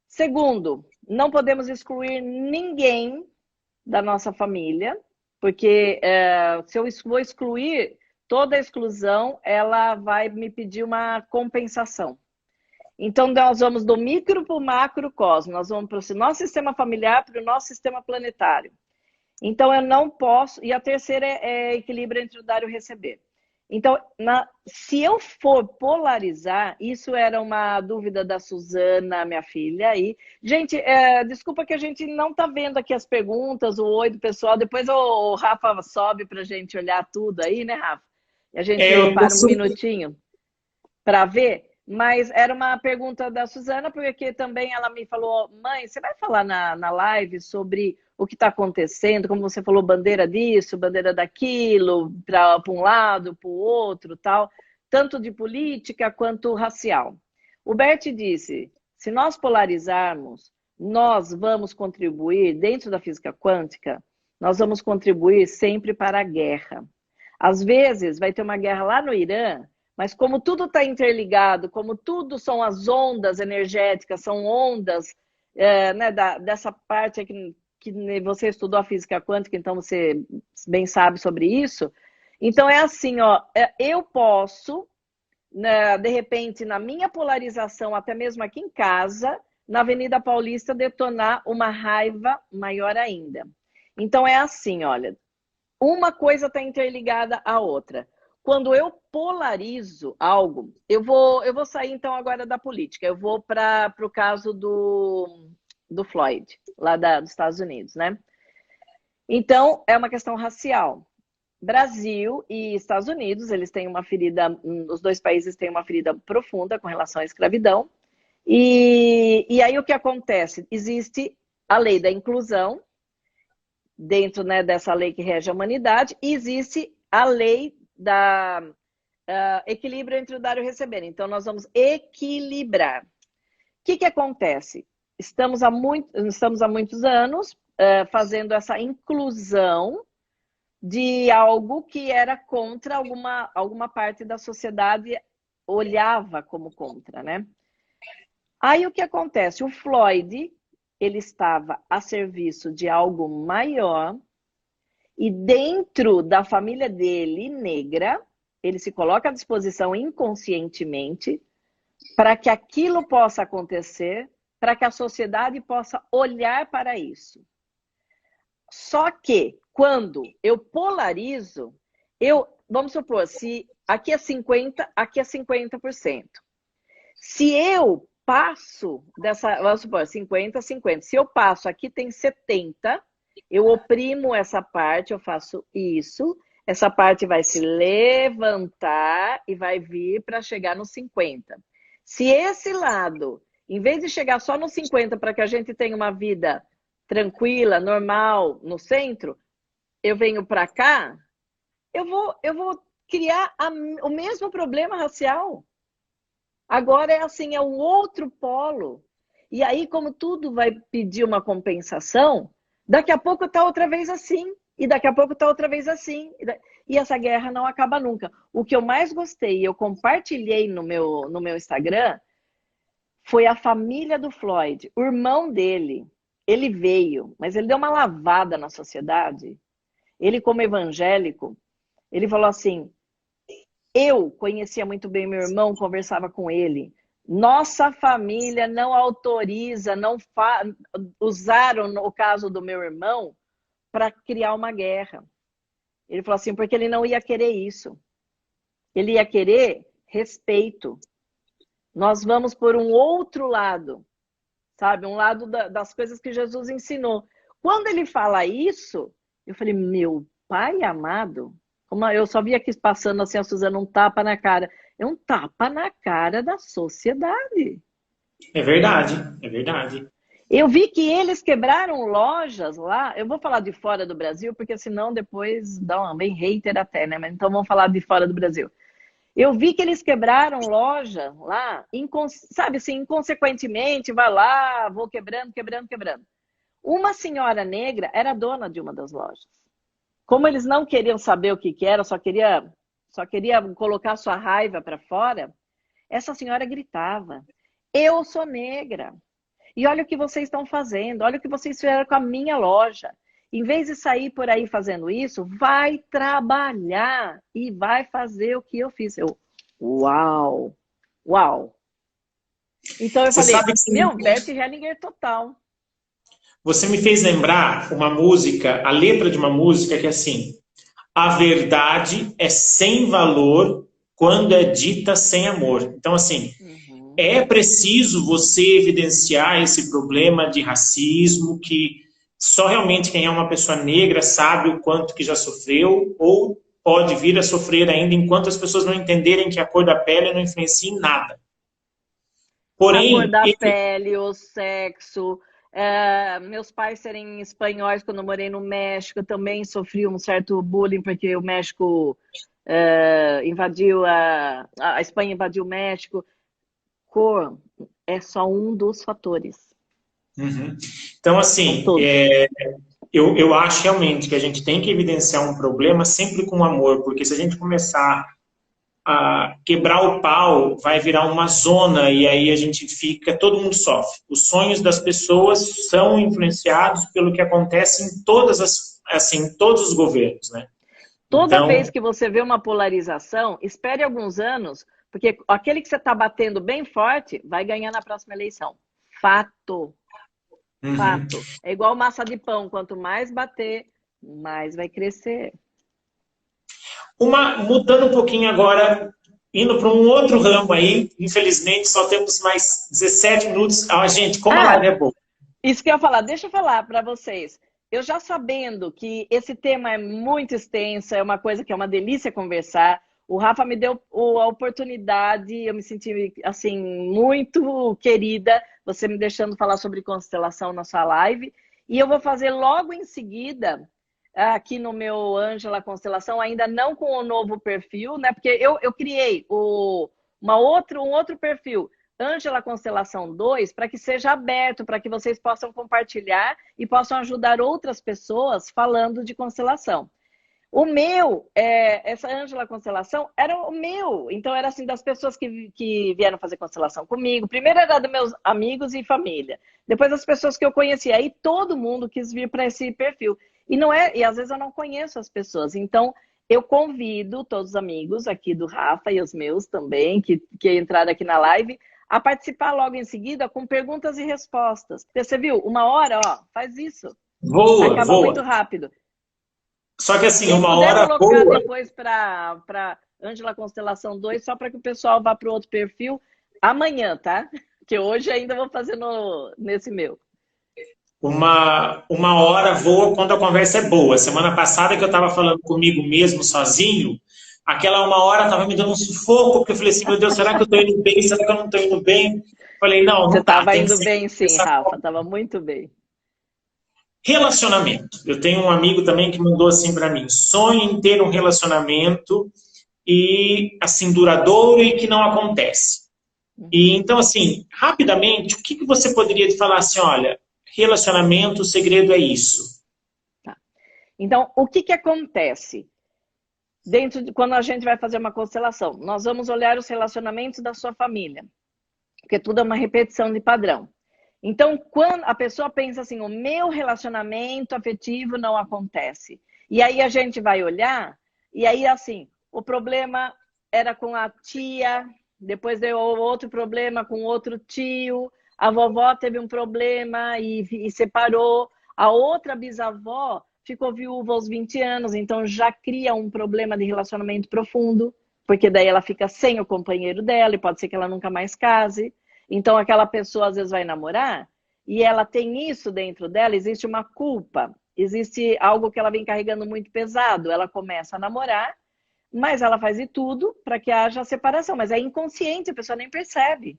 Segundo, não podemos excluir ninguém da nossa família, porque se eu vou excluir, toda exclusão, ela vai me pedir uma compensação. Então, nós vamos do micro para o macrocosmo, nós vamos para o nosso sistema familiar, para o nosso sistema planetário. Então, eu não posso... E a terceira é equilíbrio entre o dar e o receber. Então, se eu for polarizar, isso era uma dúvida da Suzana, minha filha. Aí. Gente, desculpa que a gente não está vendo aqui as perguntas, o oi do pessoal. Depois o Rafa sobe para a gente olhar tudo aí, né, Rafa? E a gente para um minutinho para ver. Mas era uma pergunta da Suzana, porque também ela me falou, mãe, você vai falar na live sobre o que está acontecendo, como você falou, bandeira disso, bandeira daquilo, para um lado, para o outro, tal, tanto de política quanto racial. O Bert disse, se nós polarizarmos, nós vamos contribuir, dentro da física quântica, nós vamos contribuir sempre para a guerra. Às vezes vai ter uma guerra lá no Irã, mas como tudo está interligado, como tudo são as ondas energéticas, são ondas né, dessa parte que você estudou a física quântica, então você bem sabe sobre isso. Então é assim, ó, eu posso, né, de repente, na minha polarização, até mesmo aqui em casa, na Avenida Paulista, detonar uma raiva maior ainda. Então é assim, olha, uma coisa está interligada à outra. Quando eu polarizo algo, eu vou sair então agora da política, eu vou para o caso do Floyd, lá dos Estados Unidos, né? Então, é uma questão racial. Brasil e Estados Unidos, eles têm uma ferida, os dois países têm uma ferida profunda com relação à escravidão. E aí o que acontece? Existe a lei da inclusão, dentro, né, dessa lei que rege a humanidade, e existe a lei da equilíbrio entre o dar e o receber. Então, nós vamos equilibrar. O que acontece? Estamos há muitos anos fazendo essa inclusão de algo que era contra alguma parte da sociedade, olhava como contra, né? Aí o que acontece? O Floyd, ele estava a serviço de algo maior, e dentro da família dele, negra, ele se coloca à disposição inconscientemente para que aquilo possa acontecer, para que a sociedade possa olhar para isso. Só que, quando eu polarizo, vamos supor, se aqui é 50%, aqui é 50%. Se eu passo vamos supor, 50%, 50%. Se eu passo, aqui tem 70%, eu oprimo essa parte, eu faço isso, essa parte vai se levantar e vai vir para chegar no 50%. Se esse lado, em vez de chegar só no 50% para que a gente tenha uma vida tranquila, normal, no centro, eu venho para cá, eu vou criar o mesmo problema racial. Agora é assim, é um outro polo. E aí, como tudo vai pedir uma compensação, daqui a pouco está outra vez assim, e daqui a pouco está outra vez assim. E essa guerra não acaba nunca. O que eu mais gostei, eu compartilhei no meu Instagram, foi a família do Floyd. O irmão dele, ele veio, mas ele deu uma lavada na sociedade. Ele, como evangélico, ele falou assim, eu conhecia muito bem meu irmão, conversava com ele. Nossa família não autoriza, usaram o caso do meu irmão para criar uma guerra. Ele falou assim, porque ele não ia querer isso. Ele ia querer respeito. Nós vamos por um outro lado, sabe? Um lado das coisas que Jesus ensinou. Quando ele fala isso, eu falei, meu pai amado, como eu só vi aqui passando assim, a Suzana, um tapa na cara. É um tapa na cara da sociedade. É verdade, é verdade. Eu vi que eles quebraram lojas lá. Eu vou falar de fora do Brasil, porque senão depois dá bem hater até, né? Mas então vamos falar de fora do Brasil. Eu vi que eles quebraram loja lá, sabe assim, inconsequentemente, vai lá, vou quebrando, quebrando, quebrando. Uma senhora negra era dona de uma das lojas. Como eles não queriam saber o que que era, só queria colocar sua raiva para fora, essa senhora gritava: eu sou negra. E olha o que vocês estão fazendo, olha o que vocês fizeram com a minha loja. Em vez de sair por aí fazendo isso, vai trabalhar e vai fazer o que eu fiz. Uau, uau. Então eu Você falei, sabe que meu, Bert Hellinger total. você me fez lembrar uma música, a letra de uma música que é assim: a verdade é sem valor quando é dita sem amor. Então, assim, Uhum. é preciso você evidenciar esse problema de racismo que só realmente quem é uma pessoa negra sabe o quanto que já sofreu ou pode vir a sofrer ainda enquanto as pessoas não entenderem que a cor da pele não influencia em nada. A cor Porém, da pele, o sexo, meus pais serem espanhóis quando eu morei no México, eu também sofri um certo bullying porque o México invadiu a Espanha invadiu o México. Cor é só um dos fatores. uhum. Então, São assim, todos. eu acho realmente que a gente tem que evidenciar um problema sempre com amor, porque se a gente começar a quebrar o pau, vai virar uma zona e aí a gente fica, todo mundo sofre. Os sonhos das pessoas são influenciados pelo que acontece em todas as, assim, todos os governos, né? Toda vez Então, que você vê uma polarização, espere alguns anos, porque aquele que você está batendo bem forte vai ganhar na próxima eleição. Fato. uhum. Fato. É igual massa de pão, quanto mais bater, mais vai crescer. Mudando um pouquinho agora, indo para um outro ramo aí, infelizmente só temos mais 17 minutos. Ah, gente, como a live Ah, é boa. isso que eu ia falar, deixa eu falar para vocês. Eu já sabendo que esse tema é muito extenso, é uma coisa que é uma delícia conversar. O Rafa me deu a oportunidade, eu me senti assim muito querida, você me deixando falar sobre constelação na sua live. E eu vou fazer logo em seguida aqui no meu Ângela Constelação, ainda não com o novo perfil, né? Porque eu criei um outro perfil, Ângela Constelação 2, para que seja aberto, para que vocês possam compartilhar e possam ajudar outras pessoas falando de constelação. O meu, essa Ângela Constelação, era o meu. Então, era assim, das pessoas que vieram fazer constelação comigo. Primeiro era dos meus amigos e família. Depois das pessoas que eu conhecia. Aí todo mundo quis vir para esse perfil. E às vezes eu não conheço as pessoas. Então, eu convido todos os amigos aqui do Rafa e os meus também, que entraram aqui na live, a participar logo em seguida com perguntas e respostas. Porque você viu, uma hora, ó, faz isso. Voa, Acaba muito voa. rápido. Só que assim, Quem uma puder hora colocar boa, depois para Ângela Constelação 2, só para que o pessoal vá para o outro perfil amanhã, tá? Que hoje ainda vou fazer nesse meu. uma hora voa quando a conversa é boa. Semana passada que eu estava falando comigo mesmo, sozinho, aquela uma hora estava me dando um sufoco, porque eu falei assim, meu Deus, será que eu estou indo bem? Será que eu não estou indo bem? Falei, não, Você não tá, estava tem que indo ser bem, sim, dessa Rafa. forma. Estava muito bem. Relacionamento. Eu tenho um amigo também que mandou assim para mim, sonho em ter um relacionamento e assim duradouro e que não acontece. E Uhum. então assim, rapidamente, o que você poderia falar assim, olha, relacionamento, o segredo é isso. Tá. Então, o que acontece quando a gente vai fazer uma constelação? Nós vamos olhar os relacionamentos da sua família, porque tudo é uma repetição de padrão. Então, quando a pessoa pensa assim, o meu relacionamento afetivo não acontece. E aí a gente vai olhar, e aí assim, o problema era com a tia, depois deu outro problema com outro tio, a vovó teve um problema e separou, a outra bisavó ficou viúva aos 20 anos, então já cria um problema de relacionamento profundo, porque daí ela fica sem o companheiro dela e pode ser que ela nunca mais case. Então, aquela pessoa às vezes vai namorar e ela tem isso dentro dela, existe uma culpa, existe algo que ela vem carregando muito pesado. Ela começa a namorar, mas ela faz de tudo para que haja separação, mas é inconsciente, a pessoa nem percebe.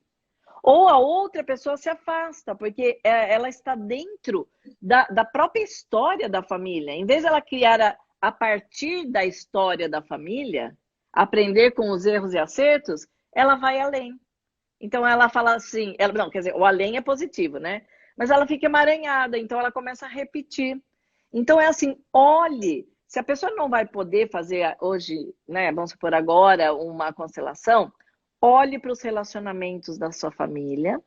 Ou a outra pessoa se afasta, porque ela está dentro da própria história da família. Em vez de ela criar a partir da história da família, aprender com os erros e acertos, ela vai além. Então ela fala assim, não, quer dizer, o além é positivo, né? Mas ela fica emaranhada, então ela começa a repetir. Então é assim, olhe, se a pessoa não vai poder fazer hoje, né, vamos supor agora, uma constelação, olhe para os relacionamentos da sua família,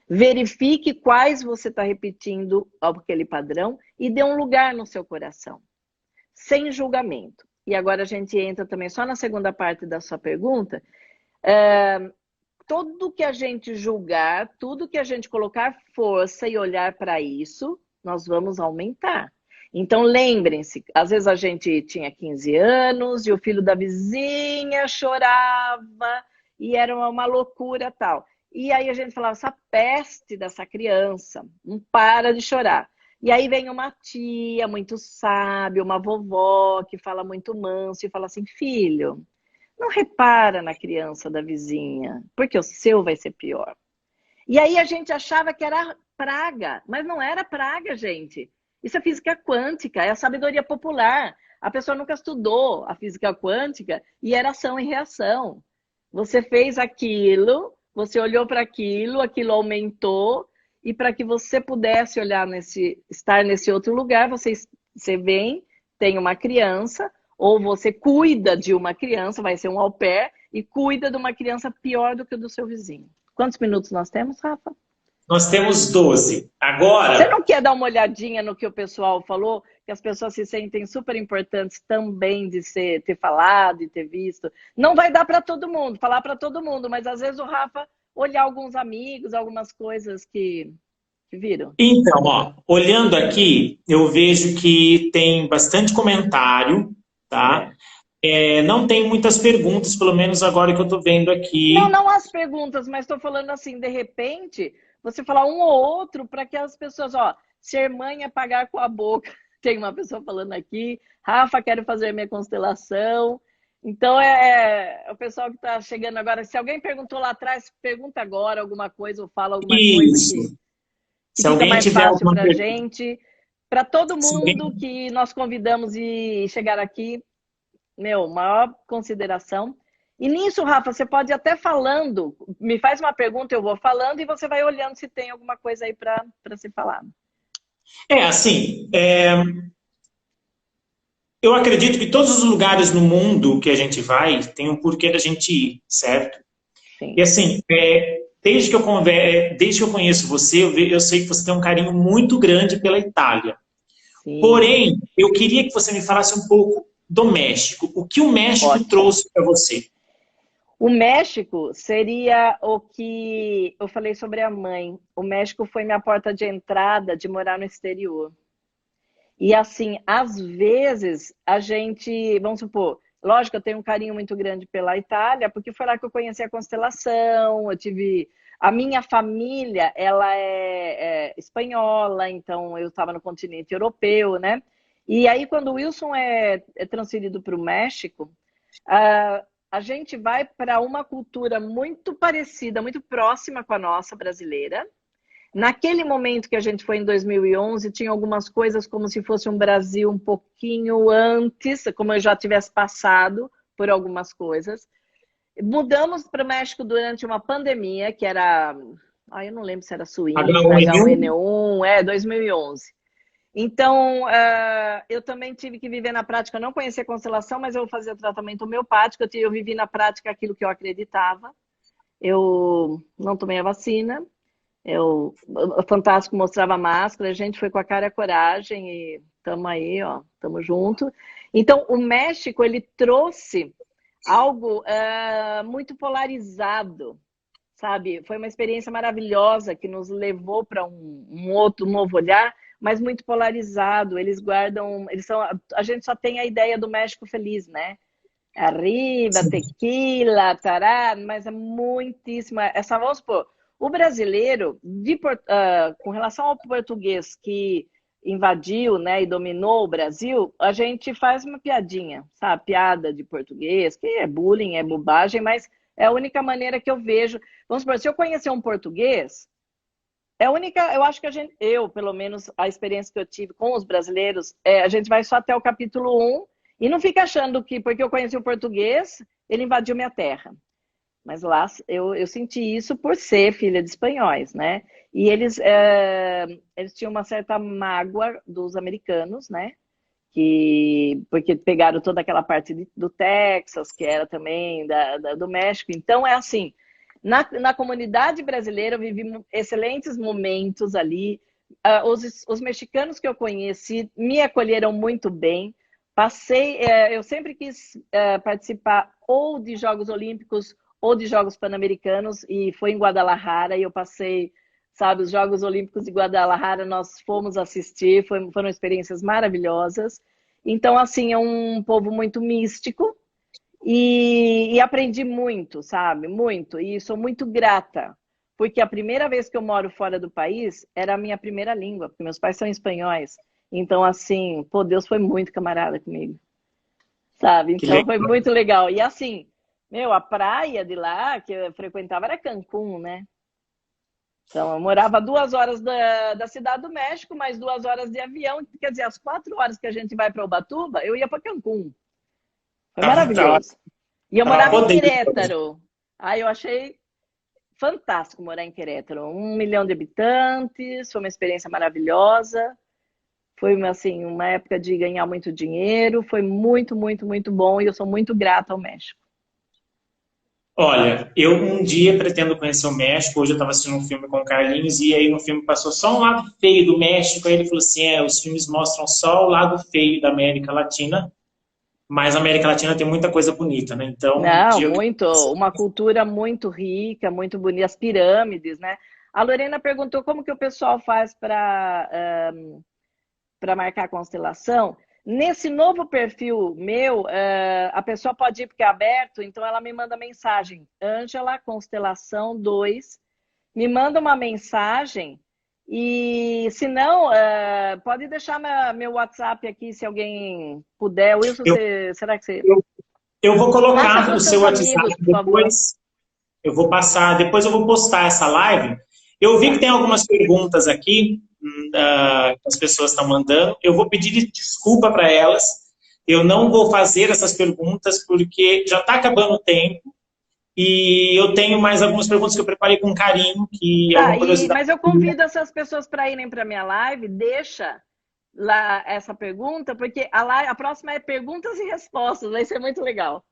verifique quais você está repetindo aquele padrão e dê um lugar no seu coração, sem julgamento. E agora a gente entra também só na segunda parte da sua pergunta. Tudo que a gente julgar, tudo que a gente colocar força e olhar para isso, nós vamos aumentar. Então lembrem-se, às vezes a gente tinha 15 anos e o filho da vizinha chorava e era uma loucura tal. E aí a gente falava, essa peste dessa criança, não para de chorar. E aí vem uma tia muito sábia, uma vovó que fala muito manso e fala assim, filho, não repara na criança da vizinha, porque o seu vai ser pior. E aí a gente achava que era praga, mas não era praga, gente. Isso é física quântica, é a sabedoria popular. A pessoa nunca estudou a física quântica e era ação e reação. Você fez aquilo, você olhou para aquilo, aquilo aumentou, e para que você pudesse estar nesse outro lugar, você vem, tem uma criança, ou você cuida de uma criança, vai ser um au pair, e cuida de uma criança pior do que o do seu vizinho. Quantos minutos nós temos, Rafa? Nós temos 12. Você Agora... não quer dar uma olhadinha no que o pessoal falou? Que as pessoas se sentem super importantes também de ter falado e ter visto. Não vai dar para todo mundo, falar para todo mundo, mas às vezes o Rafa olhar alguns amigos, algumas coisas que viram. Então, ó, olhando aqui, eu vejo que tem bastante comentário, tá? Não tem muitas perguntas, pelo menos agora que eu tô vendo aqui. Não as perguntas, mas estou falando assim, de repente, você falar um ou outro para que as pessoas, ó, ser mãe é pagar com a boca. Tem uma pessoa falando aqui, Rafa, quero fazer minha constelação. Então, o pessoal que está chegando agora, se alguém perguntou lá atrás, pergunta agora alguma coisa ou fala alguma coisa Isso. que Se fica alguém mais tiver fácil alguma para a pergunta. gente. Para todo Se mundo alguém... que nós convidamos e chegar aqui, meu, maior consideração. E nisso, Rafa, você pode até falando, me faz uma pergunta, eu vou falando e você vai olhando se tem alguma coisa aí para se falar. Assim, eu acredito que todos os lugares no mundo que a gente vai tem um porquê da gente ir, certo? Sim. E assim, desde que eu conheço você, eu sei que você tem um carinho muito grande pela Itália. Sim. Porém, eu queria que você me falasse um pouco do México. O que o México trouxe para você? O México seria o que eu falei sobre a mãe. O México foi minha porta de entrada de morar no exterior. E assim, às vezes a gente, vamos supor, lógico, eu tenho um carinho muito grande pela Itália, porque foi lá que eu conheci a constelação, eu tive... A minha família, ela é espanhola, então eu estava no continente europeu, né? E aí, quando o Wilson é transferido para o México, a gente vai para uma cultura muito parecida, muito próxima com a nossa brasileira. Naquele momento que a gente foi em 2011, tinha algumas coisas como se fosse um Brasil um pouquinho antes, como eu já tivesse passado por algumas coisas. Mudamos para o México durante uma pandemia, que era... eu não lembro se era suína, H1N1, 2011. Então, eu também tive que viver na prática, eu não conhecia a constelação, mas eu fazia tratamento homeopático, eu vivi na prática aquilo que eu acreditava. Eu não tomei a vacina, o Fantástico mostrava a máscara, a gente foi com a cara e a coragem e estamos aí, ó, estamos juntos. Então, o México, ele trouxe algo muito polarizado, sabe? Foi uma experiência maravilhosa que nos levou para um outro novo olhar, mas muito polarizado. Eles guardam, a gente só tem a ideia do México feliz, né? Arriba, Sim. tequila, tará, mas é muitíssimo. Vamos supor, o brasileiro, com relação ao português que invadiu, né, e dominou o Brasil, a gente faz uma piadinha, sabe? Piada de português, que é bullying, é bobagem, mas é a única maneira que eu vejo. Vamos supor, se eu conhecer um português, é a única, eu acho que pelo menos, a experiência que eu tive com os brasileiros, a gente vai só até o capítulo 1 e não fica achando que, porque eu conheci o português, ele invadiu minha terra. Mas lá eu senti isso por ser filha de espanhóis, né? E eles tinham uma certa mágoa dos americanos, né? Porque pegaram toda aquela parte do Texas, que era também do México. Então, é assim, na comunidade brasileira eu vivi excelentes momentos ali. Os mexicanos que eu conheci me acolheram muito bem. Eu sempre quis participar ou de Jogos Olímpicos ou de Jogos Pan-Americanos, e foi em Guadalajara, e eu passei, sabe, os Jogos Olímpicos de Guadalajara, nós fomos assistir, foram experiências maravilhosas. Então, assim, é um povo muito místico, e aprendi muito, sabe? Muito. E sou muito grata, porque a primeira vez que eu moro fora do país era a minha primeira língua, porque meus pais são espanhóis. Então, assim, pô, Deus foi muito camarada comigo, sabe? Que Então, foi legal. muito legal. E assim, meu, a praia de lá que eu frequentava era Cancún, né? Então, eu morava 2 horas da Cidade do México, mais 2 horas de avião. Quer dizer, as 4 horas que a gente vai para Ubatuba, eu ia para Cancún. Foi Tava, maravilhoso. E eu tava morava em podendo. Querétaro. Aí eu achei fantástico morar em Querétaro. 1 milhão de habitantes, foi uma experiência maravilhosa. Foi assim, uma época de ganhar muito dinheiro. Foi muito, muito, muito bom. E eu sou muito grata ao México. Olha, eu um dia pretendo conhecer o México. Hoje eu estava assistindo um filme com o Carlinhos e aí no filme passou só um lado feio do México. Aí ele falou assim: os filmes mostram só o lado feio da América Latina, mas a América Latina tem muita coisa bonita, né? Então, um Não, dia eu muito, uma cultura muito rica, muito bonita, as pirâmides, né? A Lorena perguntou como que o pessoal faz para marcar a constelação. Nesse novo perfil meu, a pessoa pode ir porque é aberto, então ela me manda mensagem. Ângela, constelação 2, me manda uma mensagem e se não, pode deixar meu WhatsApp aqui se alguém puder. Wilson, eu, será que você... eu, eu vou Passa para colocar o os seu seus WhatsApp amigos, por favor. depois. Eu vou passar, depois eu vou postar essa live. Eu vi que Tá. tem algumas perguntas aqui que as pessoas estão mandando. Eu vou pedir desculpa para elas. Eu não vou fazer essas perguntas porque já está acabando o tempo e eu tenho mais algumas perguntas que eu preparei com carinho, que é Tá, uma curiosidade mas eu minha. convido essas pessoas para irem para minha live, deixa lá essa pergunta, porque a próxima é perguntas e respostas, vai ser muito legal.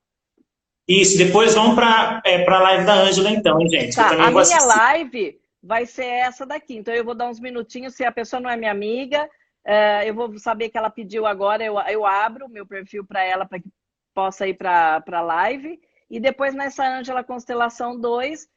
Isso, depois vamos para a live da Ângela então, hein, gente, que eu Tá, a também vou minha assistir. live vai ser essa daqui, então eu vou dar uns minutinhos, se a pessoa não é minha amiga, eu vou saber que ela pediu agora, eu abro o meu perfil para ela, para que possa ir para a live, e depois nessa Ângela Constelação 2,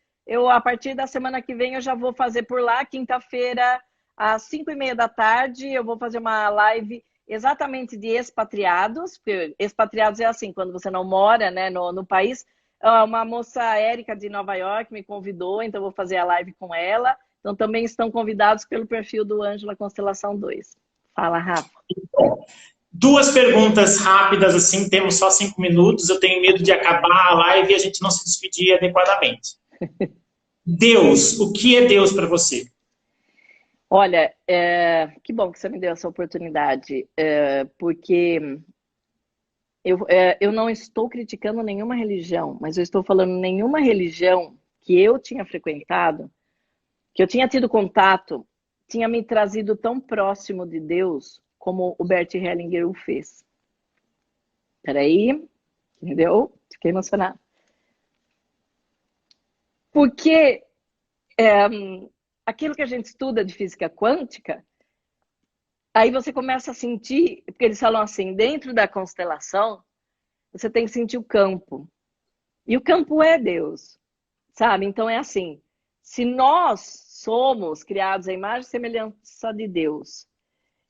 a partir da semana que vem, eu já vou fazer por lá, quinta-feira, às 5h30 da tarde, eu vou fazer uma live exatamente de expatriados, porque expatriados é assim, quando você não mora, né, no país. Uma moça, Érica, de Nova York, me convidou, então vou fazer a live com ela. Então também estão convidados pelo perfil do Ângela Constelação 2. Fala, Rafa. Duas perguntas rápidas, assim, temos só 5 minutos. Eu tenho medo de acabar a live e a gente não se despedir adequadamente. Deus, o que é Deus para você? Olha, que bom que você me deu essa oportunidade, porque eu não estou criticando nenhuma religião, mas eu estou falando nenhuma religião que eu tinha frequentado, que eu tinha tido contato, tinha me trazido tão próximo de Deus como o Bert Hellinger o fez. Peraí, entendeu? Fiquei emocionada. Porque aquilo que a gente estuda de física quântica, aí você começa a sentir, porque eles falam assim, dentro da constelação, você tem que sentir o campo. E o campo é Deus, sabe? Então é assim, se nós somos criados à imagem e semelhança de Deus,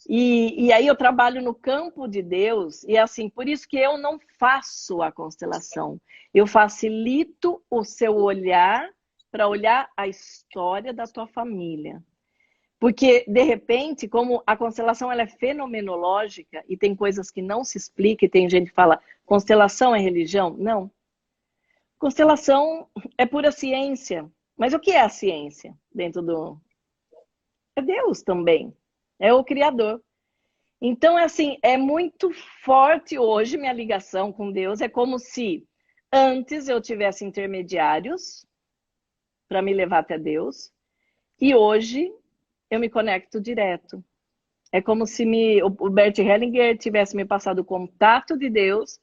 e aí eu trabalho no campo de Deus, e é assim, por isso que eu não faço a constelação. Eu facilito o seu olhar para olhar a história da tua família. Porque, de repente, como a constelação ela é fenomenológica e tem coisas que não se explica, e tem gente que fala, constelação é religião? Não. Constelação é pura ciência. Mas o que é a ciência dentro do... É Deus também. É o Criador. Então, é assim, é muito forte hoje minha ligação com Deus. É como se antes eu tivesse intermediários para me levar até Deus, e hoje eu me conecto direto. É como se o Bert Hellinger tivesse me passado o contato de Deus,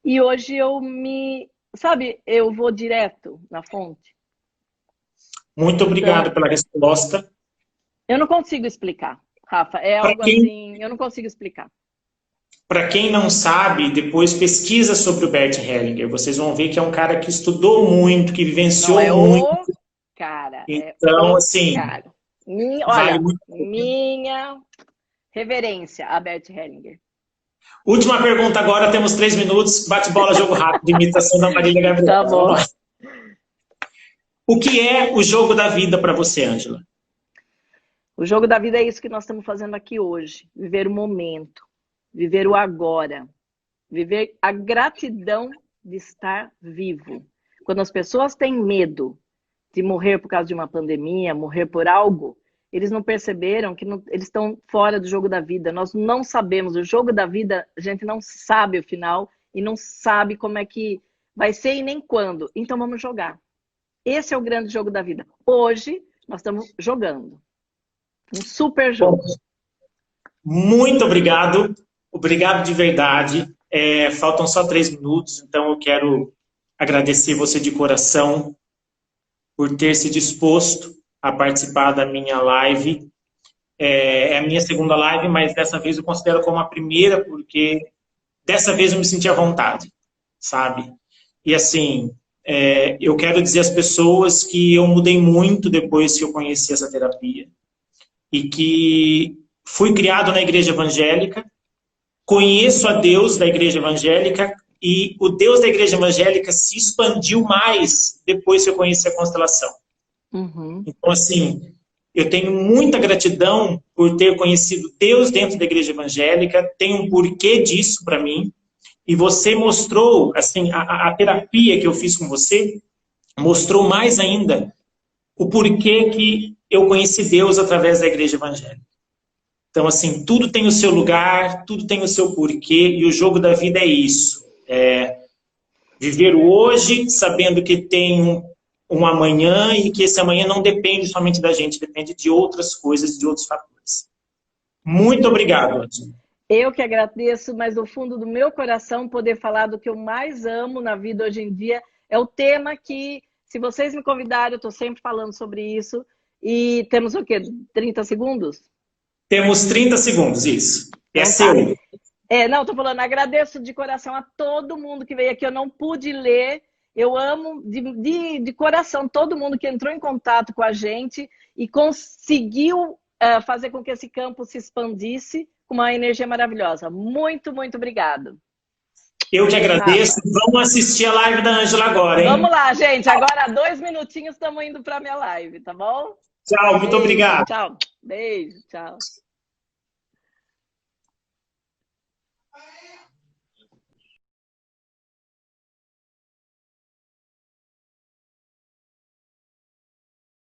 e hoje eu vou direto na fonte. Muito obrigado pela resposta. Eu não consigo explicar, Rafa. É algo assim, eu não consigo explicar. Para quem não sabe, depois pesquisa sobre o Bert Hellinger. Vocês vão ver que é um cara que estudou muito, que vivenciou muito. O cara. Então, assim, cara. Olha, vale muito. Minha reverência a Bert Hellinger. Última pergunta agora, temos 3 minutos. Bate-bola, jogo rápido, imitação da Marília Gabriela. Tá bom. O que é o jogo da vida para você, Ângela? O jogo da vida é isso que nós estamos fazendo aqui hoje. Viver o momento. Viver o agora. Viver a gratidão de estar vivo. Quando as pessoas têm medo de morrer por causa de uma pandemia, morrer por algo, eles não perceberam que eles estão fora do jogo da vida. Nós não sabemos. O jogo da vida, a gente não sabe o final e não sabe como é que vai ser e nem quando. Então vamos jogar. Esse é o grande jogo da vida. Hoje, nós estamos jogando. Um super jogo. Bom, muito obrigado. Obrigado de verdade. Faltam só 3 minutos, então eu quero agradecer você de coração por ter se disposto a participar da minha live. É a minha segunda live, mas dessa vez eu considero como a primeira, porque dessa vez eu me senti à vontade, sabe? E assim, eu quero dizer às pessoas que eu mudei muito depois que eu conheci essa terapia e que fui criado na igreja evangélica, conheço a Deus da igreja evangélica e o Deus da igreja evangélica se expandiu mais depois que eu conheci a constelação. Uhum. Então, assim, eu tenho muita gratidão por ter conhecido Deus dentro da igreja evangélica, tem um porquê disso para mim, e você mostrou, assim, a terapia que eu fiz com você, mostrou mais ainda o porquê que eu conheci Deus através da igreja evangélica. Então, assim, tudo tem o seu lugar, tudo tem o seu porquê, e o jogo da vida é isso. Viver o hoje, sabendo que tem um amanhã, e que esse amanhã não depende somente da gente, depende de outras coisas, de outros fatores. Muito obrigado, Ângela. Eu que agradeço, mas do fundo do meu coração, poder falar do que eu mais amo na vida hoje em dia é o tema que, se vocês me convidarem, eu estou sempre falando sobre isso. E temos o quê? 30 segundos? Temos 30 segundos, isso. É então, seu. Não, estou falando, agradeço de coração a todo mundo que veio aqui. Eu não pude ler. Eu amo de coração todo mundo que entrou em contato com a gente e conseguiu fazer com que esse campo se expandisse com uma energia maravilhosa. Muito, muito obrigado. Eu que agradeço. Vamos assistir a live da Ângela agora, hein? Vamos lá, gente. Agora, 2 minutinhos, estamos indo para a minha live, tá bom? Tchau, muito obrigado. Tchau. Beijo, tchau.